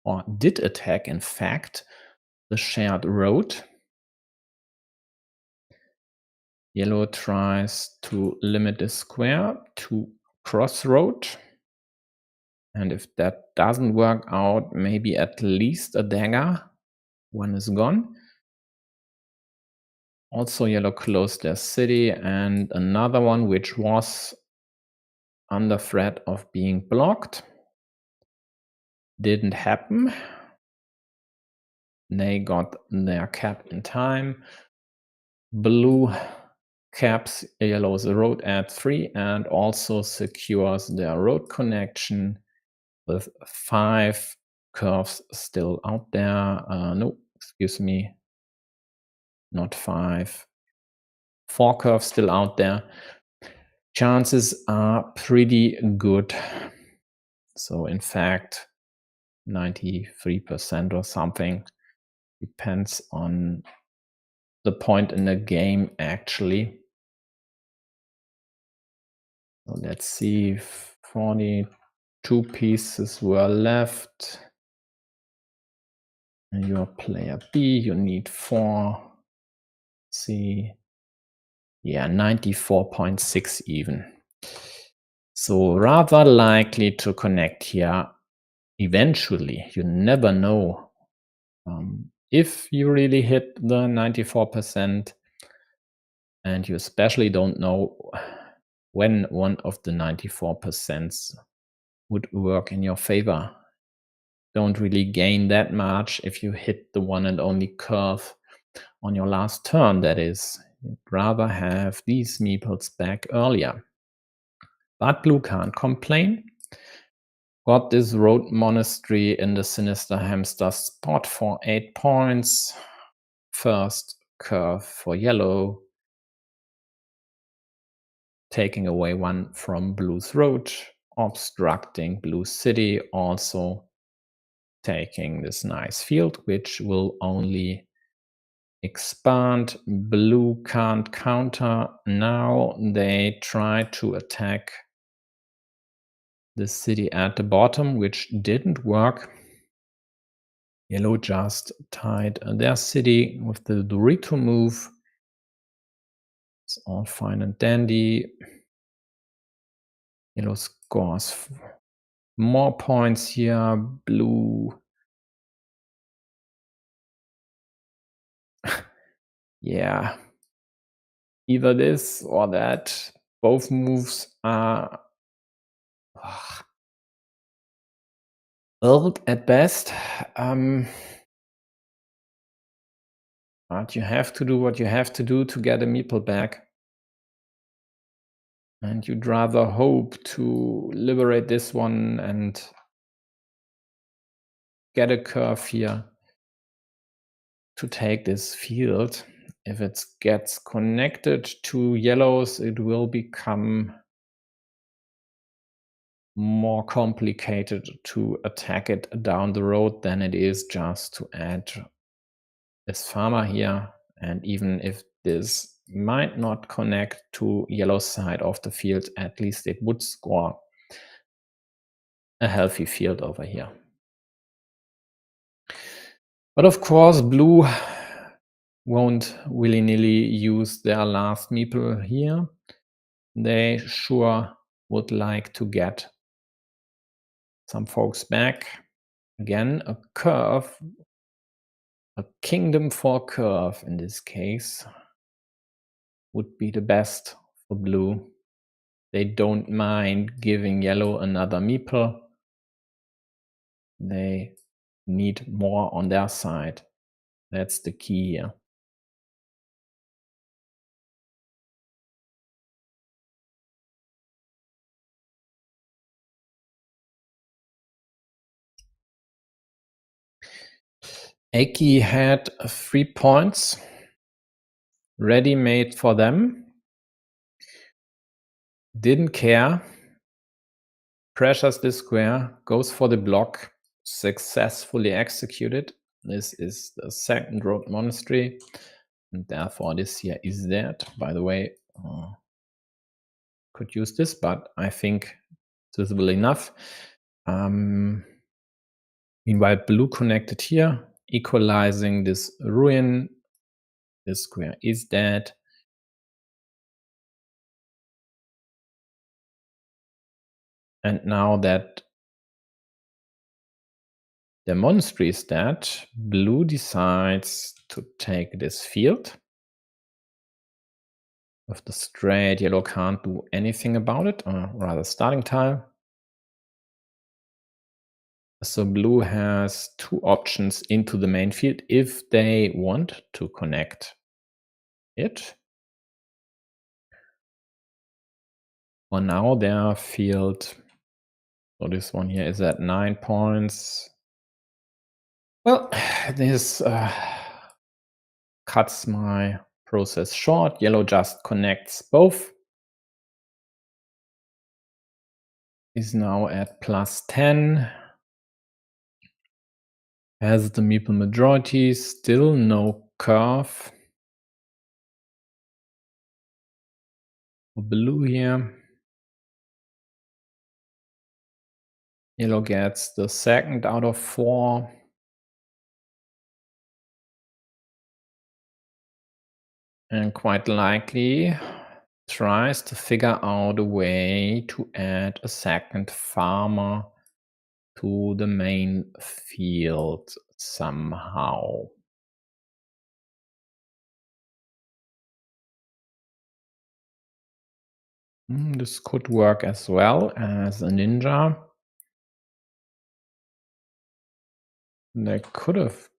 or did attack, in fact, the shared road. Yellow tries to limit the square to crossroad. And if that doesn't work out, maybe at least a dagger. One is gone. Also, yellow closed their city, and another one which was under threat of being blocked. Didn't happen. They got their cap in time. Blue caps yellow's road at 3 and also secures their road connection with 5 curves still out there. No, excuse me, not 5. 4 curves still out there. Chances are pretty good. So in fact, 93% or something. Depends on the point in the game, actually. So let's see, 42 pieces were left. And you're player B, you need 4. See, yeah, 94.6 even. So rather likely to connect here eventually. You never know. If you really hit the 94%, and you especially don't know when one of the 94% would work in your favor. Don't really gain that much if you hit the one and only curve on your last turn, that is. You'd rather have these meeples back earlier. But blue can't complain. Got this road monastery in the Sinister Hamster spot for 8 points. First curve for yellow. Taking away 1 from blue's road. Obstructing blue city. Also taking this nice field, which will only expand. Blue can't counter. Now they try to attack the city at the bottom, which didn't work. Yellow just tied their city with the Dorito move. It's all fine and dandy. Yellow scores more points here. Blue, yeah, either this or that. Both moves are well at best. But you have to do what you have to do to get a meeple back. And you'd rather hope to liberate this one and get a curve here to take this field. if it gets connected to yellows, it will become more complicated to attack it down the road than it is just to add this farmer here. And even if this might not connect to yellow side of the field, at least it would score a healthy field over here. But of course, blue won't willy-nilly use their last meeple here. They sure would like to get some folks back. Again, a curve, a kingdom for curve in this case, would be the best for blue. They don't mind giving yellow another meeple. They need more on their side. That's the key here. Aki had 3 points ready-made for them. Didn't care. Pressures the square, goes for the block, successfully executed. This is the second road monastery, and therefore this here is dead. By the way, could use this, but I think it's visible enough. Meanwhile, blue connected here, equalizing this ruin. This square is dead. And now that the monastery is dead, blue decides to take this field. With the straight, yellow can't do anything about it, or rather starting tile. So blue has 2 options into the main field if they want to connect it. For now, their field, so this one here is at 9 points. Well, this cuts my process short. Yellow just connects both. Is now at +10. Has the meeple majority, still no curve. For blue here. Yellow gets the second out of 4. And quite likely tries to figure out a way to add a second farmer to the main field somehow. This could work as well as a ninja. They could have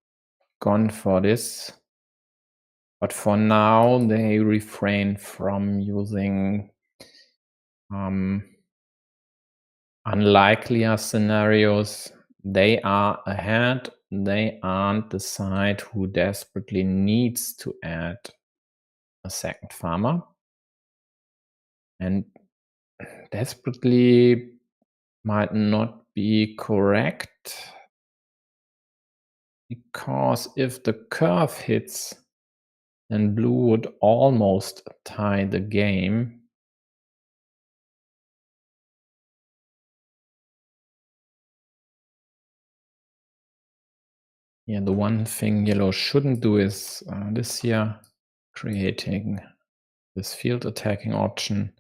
gone for this, but for now they refrain from using unlikelier scenarios. They are ahead. They aren't the side who desperately needs to add a second farmer. And desperately might not be correct, because if the curve hits, then blue would almost tie the game. Yeah, the one thing yellow shouldn't do is this here, creating this field attacking option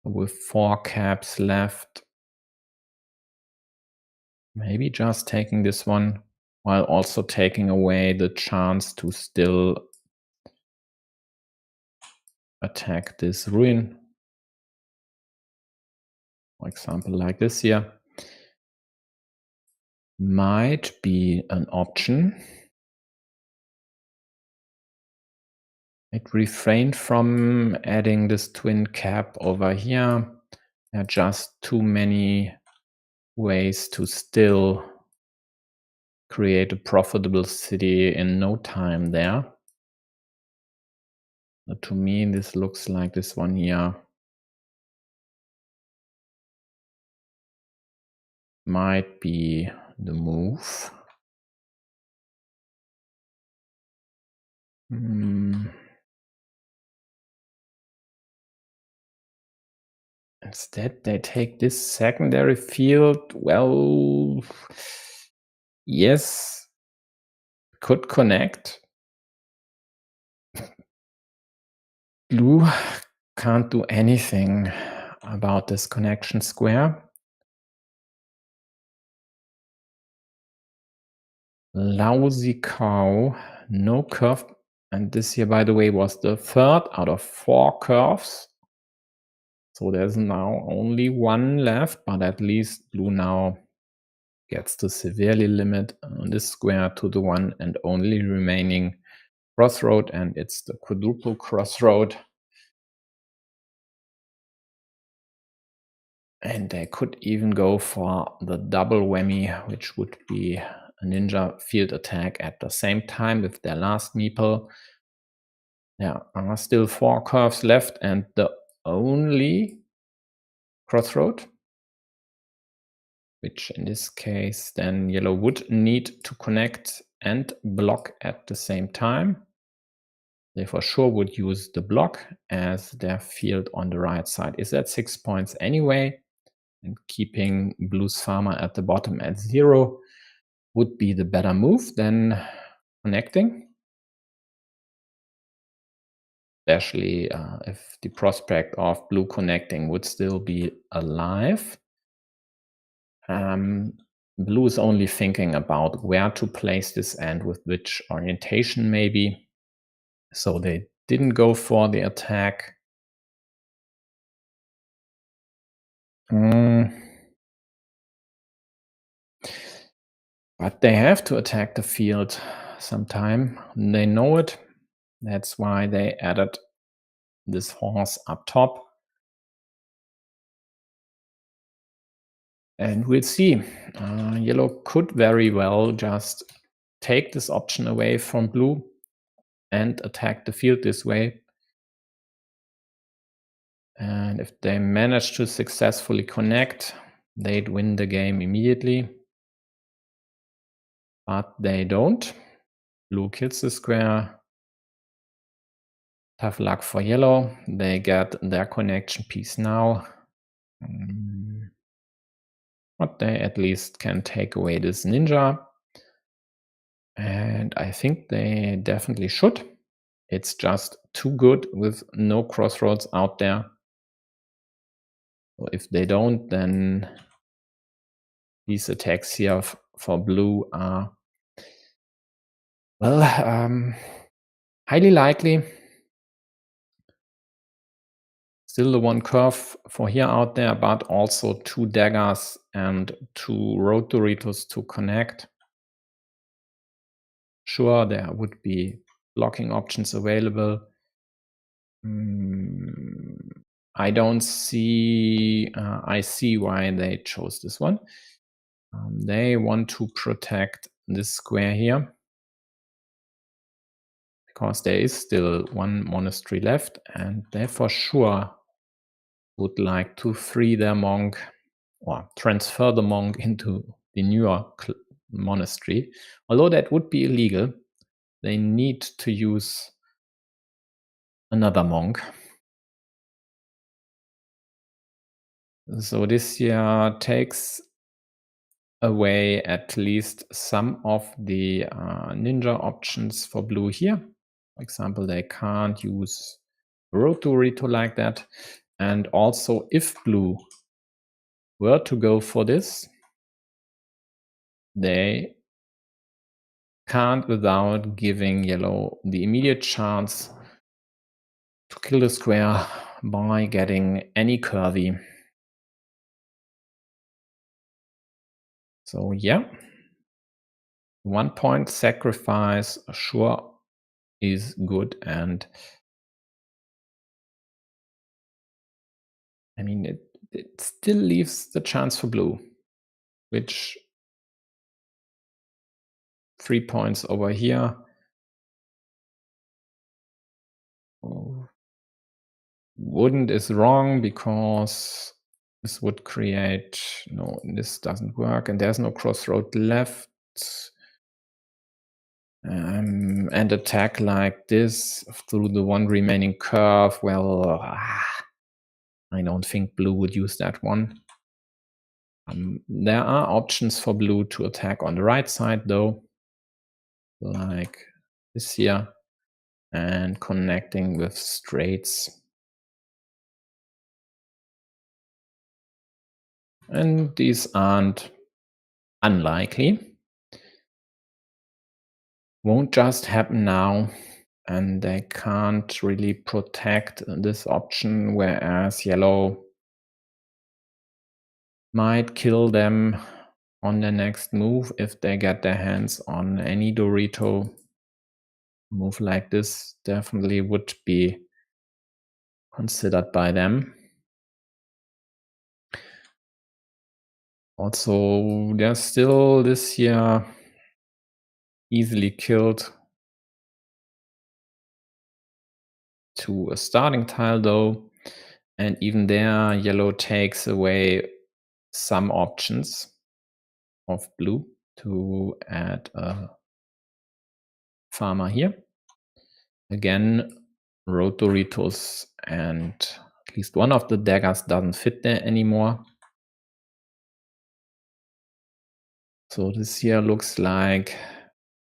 with 4 caps left. Maybe just taking this one while also taking away the chance to still attack this ruin. For example, like this here. Might be an option. It refrained from adding this twin cap over here. There are just too many ways to still create a profitable city in no time there. But to me, this looks like this one here might be the move. Instead, they take this secondary field. Well, yes, could connect. Blue can't do anything about this connection square. Lousy cow, no curve. And this here, by the way, was the third out of 4 curves. So there's now only one left, but at least blue now gets to severely limit this square to the one and only remaining crossroad, and it's the quadruple crossroad. And they could even go for the double whammy, which would be a ninja field attack at the same time with their last meeple. There are still 4 curves left, and the only crossroad, which in this case then yellow would need to connect and block at the same time. They for sure would use the block as their field on the right side is at 6 points anyway, and keeping blue's farmer at the bottom at 0 would be the better move than connecting, especially if the prospect of blue connecting would still be alive. Blue is only thinking about where to place this and with which orientation maybe. So they didn't go for the attack. But they have to attack the field sometime. They know it. That's why they added this horse up top. And we'll see. Yellow could very well just take this option away from blue and attack the field this way. And if they manage to successfully connect, they'd win the game immediately. But they don't. Blue kills the square. Tough luck for yellow. They get their connection piece now. But they at least can take away this ninja. And I think they definitely should. It's just too good with no crossroads out there. So if they don't, then these attacks here for blue are, well, highly likely. Still the one curve for here out there, but also 2 daggers and 2 road Doritos to connect. Sure, there would be blocking options available. I don't see, I see why they chose this one. They want to protect this square here, because there is still one monastery left, and they for sure would like to free their monk or transfer the monk into the newer monastery. Although that would be illegal, they need to use another monk. So this here takes away at least some of the ninja options for blue here. For example, they can't use road Dorito like that. And also, if blue were to go for this, they can't without giving yellow the immediate chance to kill the square by getting any curvy. So yeah, 1 point sacrifice sure is good, and I mean it still leaves the chance for blue, which 3 points over here. Oh. Wouldn't is wrong because this would create, no, this doesn't work, and there's no crossroad left. And attack like this through the one remaining curve. Well, I don't think blue would use that one. There are options for blue to attack on the right side though, like this here, and connecting with straights. And these aren't unlikely. Won't just happen now, and they can't really protect this option, whereas yellow might kill them on the next move if they get their hands on any Dorito. Move like this definitely would be considered by them. Also, they're still this year easily killed to a starting tile though, and even there yellow takes away some options of blue to add a farmer here. Again, road Doritos, and at least one of the daggers doesn't fit there anymore. So this here looks like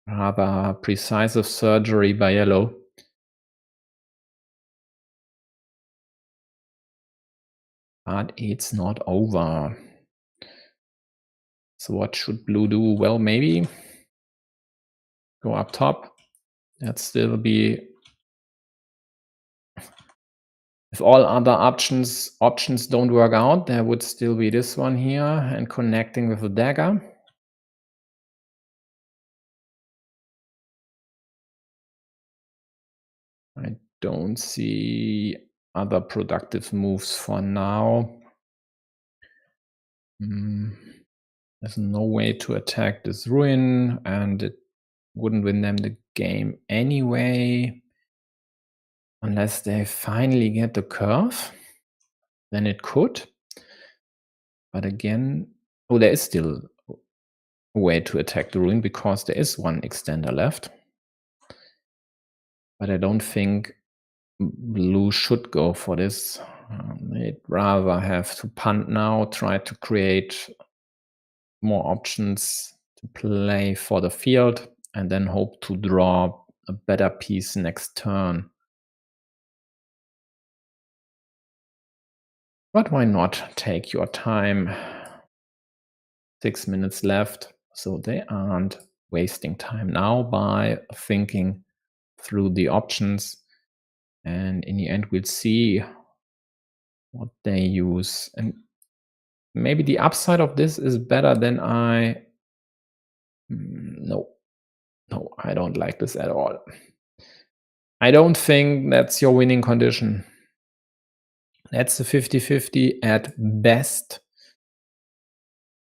rather precise surgery by yellow. But it's not over. So what should blue do? Well, maybe go up top. That'd still be, if all other options don't work out, there would still be this one here and connecting with the dagger. I don't see other productive moves for now. There's no way to attack this ruin, and it wouldn't win them the game anyway. Unless they finally get the curve, then it could. But again, oh, there is still a way to attack the ruin because there is one extender left. But I don't think blue should go for this. They'd rather have to punt now, try to create more options to play for the field, and then hope to draw a better piece next turn. But why not take your time? 6 minutes left, so they aren't wasting time now by thinking through the options. And in the end, we'll see what they use. And maybe the upside of this is better than no, I don't like this at all. I don't think that's your winning condition. That's a 50-50 at best.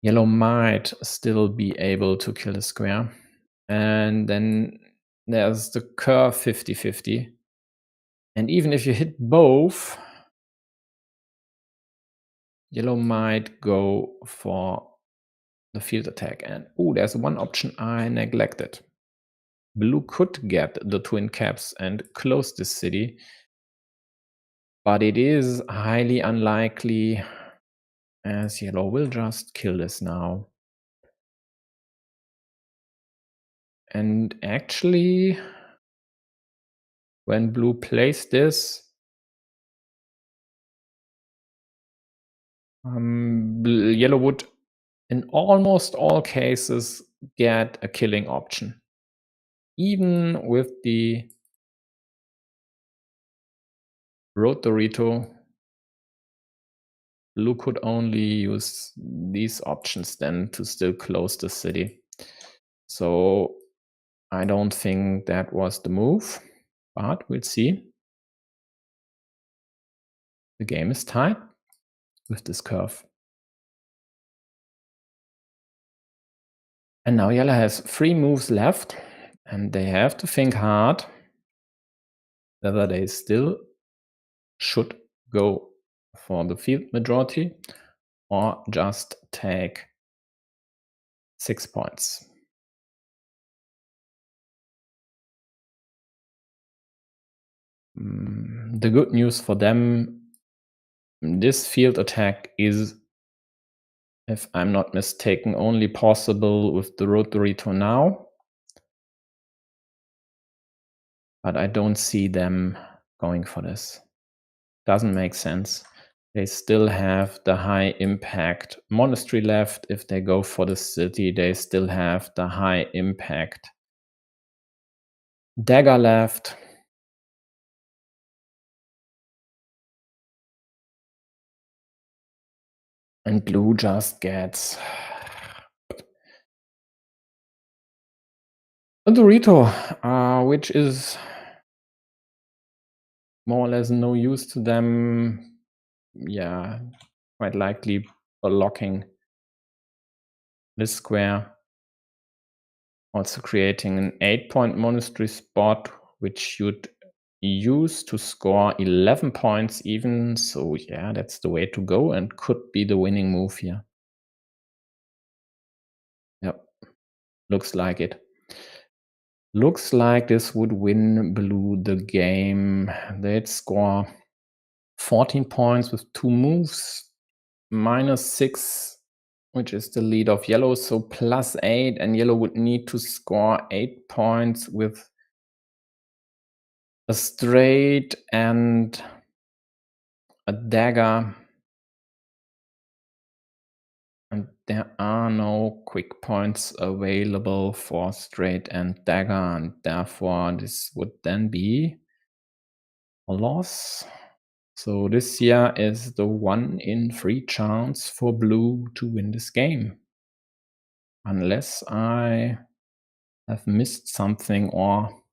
Yellow might still be able to kill the square. And then there's the curve 50-50. And even if you hit both, yellow might go for the field attack. And oh, there's one option I neglected. Blue could get the twin caps and close this city, but it is highly unlikely, as yellow will just kill this now. And actually, when blue plays this, yellow would, in almost all cases, get a killing option. Even with the road Dorito, blue could only use these options then to still close the city. So I don't think that was the move, but we'll see. The game is tied with this curve. And now yellow has 3 moves left, and they have to think hard whether they still should go for the field majority or just take 6 points. The good news for them, this field attack is, if I'm not mistaken, only possible with the rotary to now. But I don't see them going for this. Doesn't make sense. They still have the high impact monastery left. If they go for the city, they still have the high impact dagger left. And blue just gets a Dorito, which is more or less no use to them. Yeah, quite likely blocking this square. Also creating an 8-point monastery spot, which you'd use to score 11 points even. So yeah, that's the way to go and could be the winning move here. Yep, looks like it. Looks like this would win blue the game. They'd score 14 points with 2 moves, -6, which is the lead of yellow, so +8, and yellow would need to score 8 points with a straight and a dagger. And there are no quick points available for straight and dagger, and therefore this would then be a loss. So this here is the 1 in 3 chance for blue to win this game. Unless I have missed something or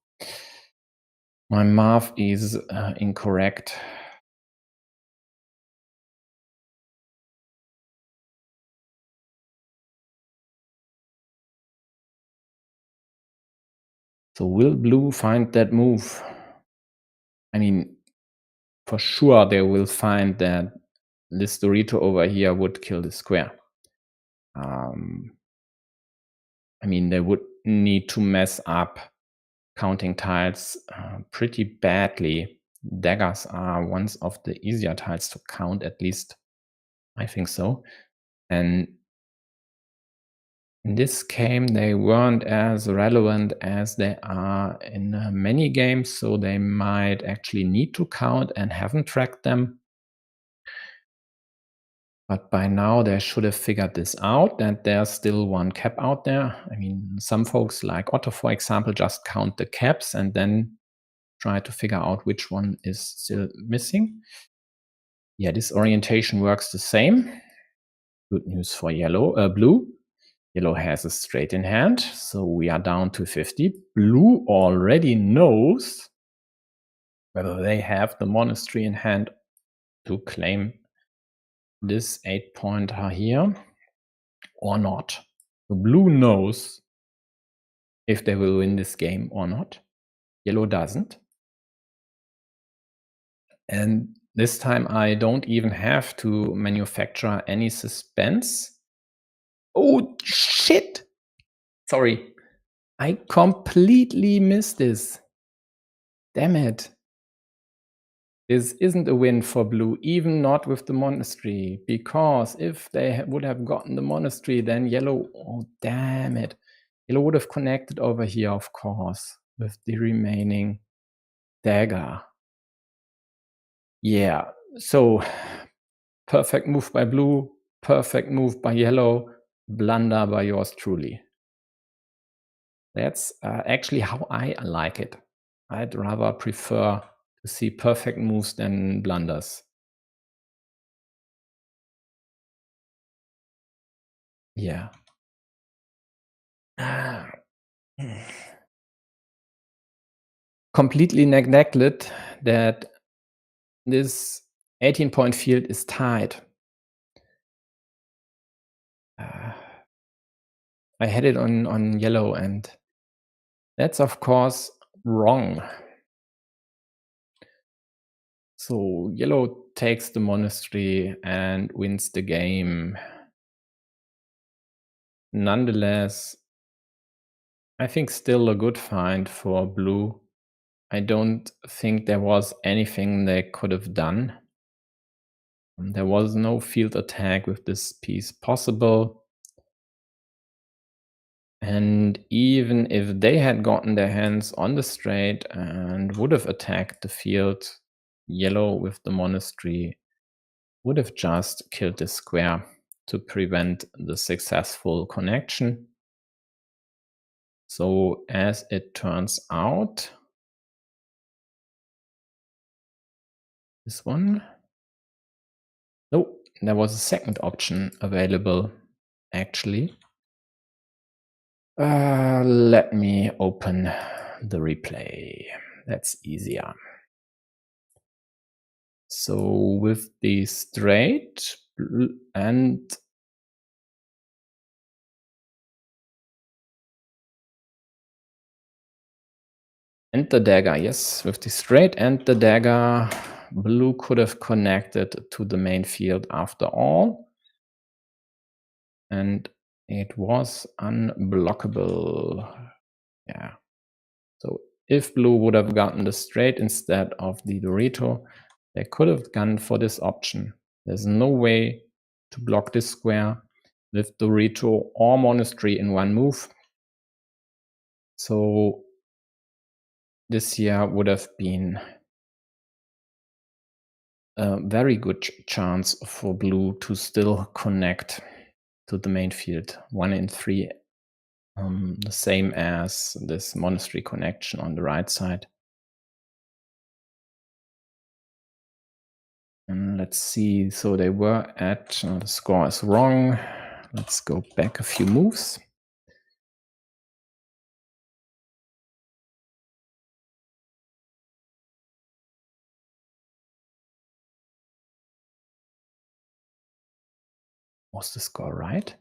my math is incorrect. So will blue find that move? I mean, for sure they will find that this Dorito over here would kill the square. I mean, they would need to mess up counting tiles pretty badly. Daggers are one of the easier tiles to count, at least I think so. And in this game, they weren't as relevant as they are in many games, so they might actually need to count and haven't tracked them. But by now, they should have figured this out, that there's still one cap out there. I mean, some folks like Otto, for example, just count the caps and then try to figure out which one is still missing. Yeah, this orientation works the same. Good news for blue. Yellow has a straight in hand, so we are down to 50. Blue already knows whether they have the monastery in hand to claim this 8-pointer here or not. So blue knows if they will win this game or not. Yellow doesn't. And this time I don't even have to manufacture any suspense. Oh, shit! Sorry. I completely missed this. Damn it. This isn't a win for blue, even not with the monastery, because if they would have gotten the monastery, then yellow, oh damn it. Yellow would have connected over here, of course, with the remaining dagger. Yeah, so perfect move by blue, perfect move by yellow, blunder by yours truly. That's actually how I like it. I'd rather prefer to see perfect moves than blunders. Yeah. Completely neglected that this 18-point field is tied. I had it on yellow, and that's of course wrong. So yellow takes the monastery and wins the game. Nonetheless, I think still a good find for blue. I don't think there was anything they could have done. There was no field attack with this piece possible. And even if they had gotten their hands on the straight and would have attacked the field, yellow with the monastery would have just killed this square to prevent the successful connection. So as it turns out, this one, no, there was a second option available actually. Let me open the replay. That's easier. So with the straight and the dagger, yes, with the straight and the dagger, blue could have connected to the main field after all. And it was unblockable. Yeah. So if blue would have gotten the straight instead of the Dorito, they could have gone for this option. There's no way to block this square with Dorito or Monastery in one move. So this here would have been a very good chance for blue to still connect to the main field. 1 in 3, the same as this Monastery connection on the right side. And let's see, so they were at, the score is wrong. Let's go back a few moves. Was the score right?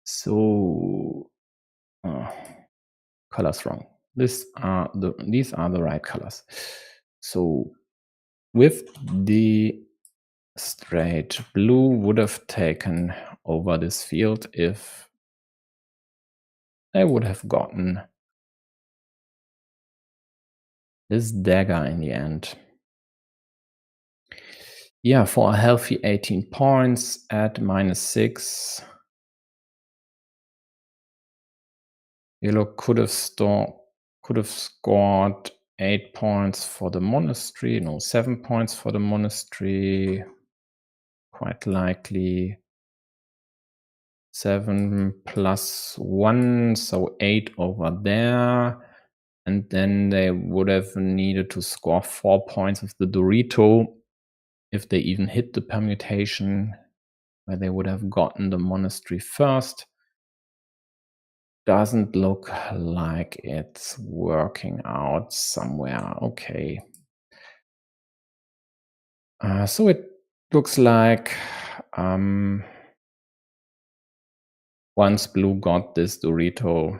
So, colors wrong. These are the right colors. So with the straight, blue would have taken over this field if they would have gotten this dagger in the end. Yeah, for a healthy 18 points at -6. Yellow could have scored 8 points for the monastery. No, 7 points for the monastery. Quite likely 7 plus 1, so 8 over there. And then they would have needed to score 4 points with the Dorito if they even hit the permutation, where they would have gotten the monastery first. Doesn't look like it's working out somewhere. Okay. So it looks like once blue got this Dorito,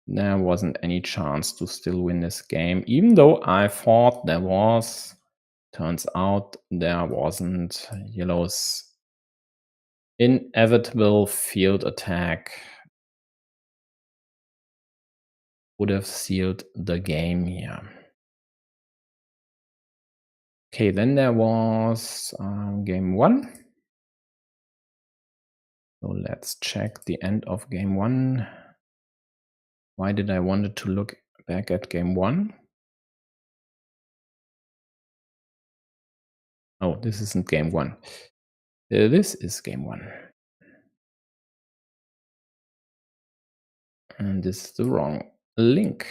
there wasn't any chance to still win this game, even though I thought there was. Turns out there wasn't. Yellow's inevitable field attack would have sealed the game here. Okay, then there was game 1. So let's check the end of game 1. Why did I wanted to look back at game 1? Oh, this isn't game 1. This is game 1. And this is the wrong link.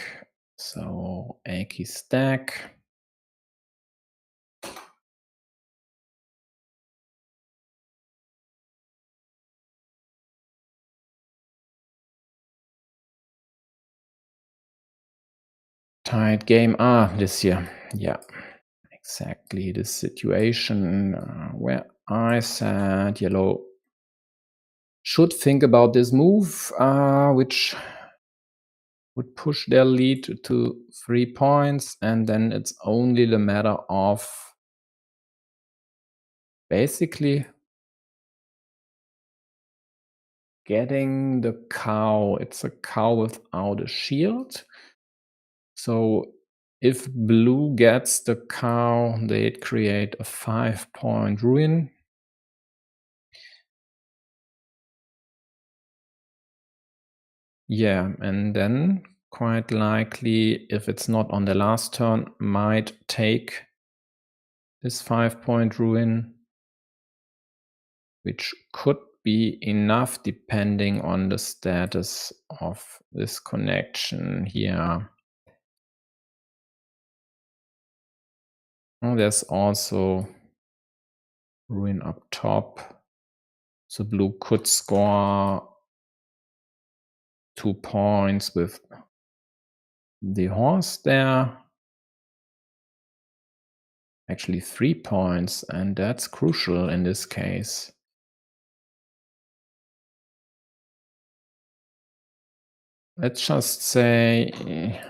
So A key stack. Tight game. This here. Yeah, exactly this situation where I said yellow should think about this move, which would push their lead to 3 points, and then it's only the matter of basically getting the cow. It's a cow without a shield. So if blue gets the cow, they'd create a 5-point ruin. Yeah, and then quite likely, if it's not on the last turn, might take this 5-point ruin, which could be enough depending on the status of this connection here. Oh, there's also ruin up top. So blue could score 2 points with the horse there. Actually 3 points, and that's crucial in this case. Let's just say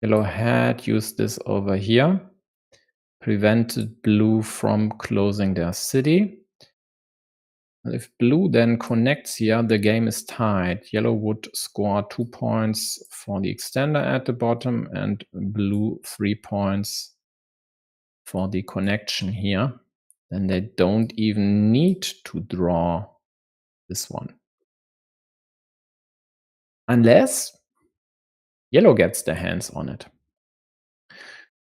yellow had used this over here, prevented blue from closing their city. If blue then connects here, the game is tied. Yellow would score 2 points for the extender at the bottom, and blue 3 points for the connection here. Then they don't even need to draw this one. Unless yellow gets their hands on it.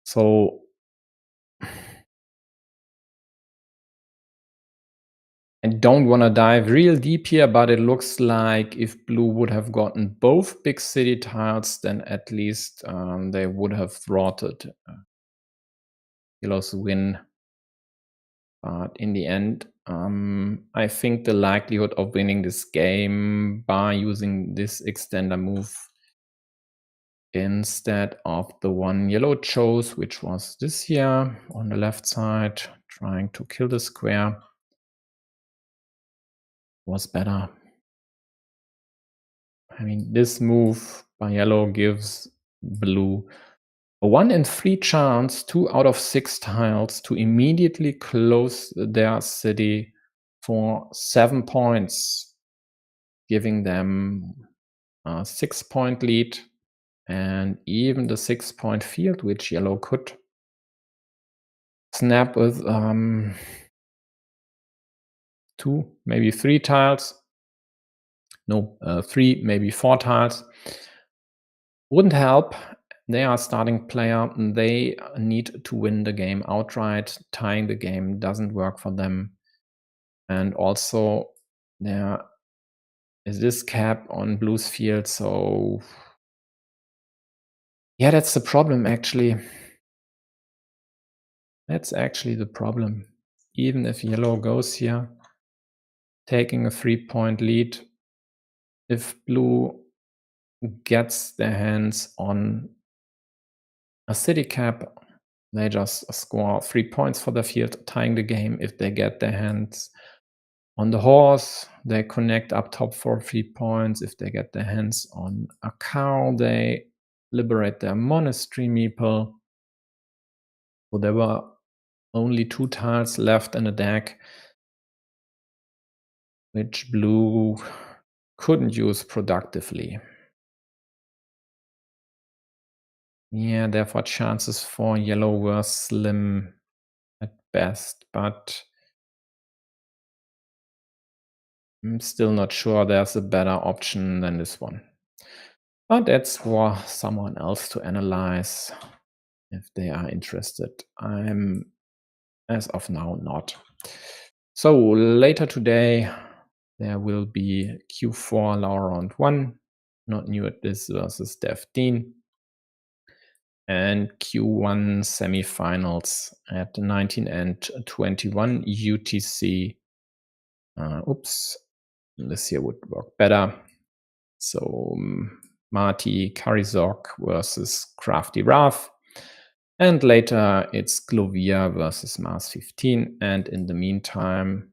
So I don't want to dive real deep here, but it looks like if blue would have gotten both big city tiles, then at least they would have thwarted yellow's win. But in the end, I think the likelihood of winning this game by using this extender move instead of the one yellow chose, which was this here on the left side, trying to kill the square, was better. I mean, this move by yellow gives blue a 1 in 3 chance, 2 out of 6 tiles, to immediately close their city for 7 points, giving them a 6-point lead, and even the 6-point field, which yellow could snap with 2, maybe 3 tiles. No, 3, maybe 4 tiles. Wouldn't help. They are starting player. They need to win the game outright. Tying the game doesn't work for them. And also, there is this cap on blue's field. So, yeah, that's the problem, actually. That's actually the problem. Even if yellow goes here, taking a 3-point lead, if blue gets their hands on a city cap, they just score 3 points for the field, tying the game. If they get their hands on the horse, they connect up top for 3 points. If they get their hands on a cow, they liberate their monastery meeple. So there were only 2 tiles left in the deck, which blue couldn't use productively. Yeah, therefore chances for yellow were slim at best, but I'm still not sure there's a better option than this one. But that's for someone else to analyze if they are interested. I'm, as of now, not. So later today, there will be Q4 Law Round 1, not new at this versus Dev Dean, and Q1 semifinals at 19 and 21 UTC. Oops, this here would work better. So Marty Karizok versus Crafty Raf. And later it's Glovia versus Mars 15. And in the meantime,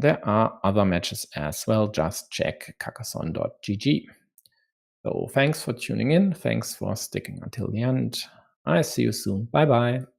there are other matches as well. Just check carcassonne.gg. So thanks for tuning in. Thanks for sticking until the end. I see you soon. Bye bye.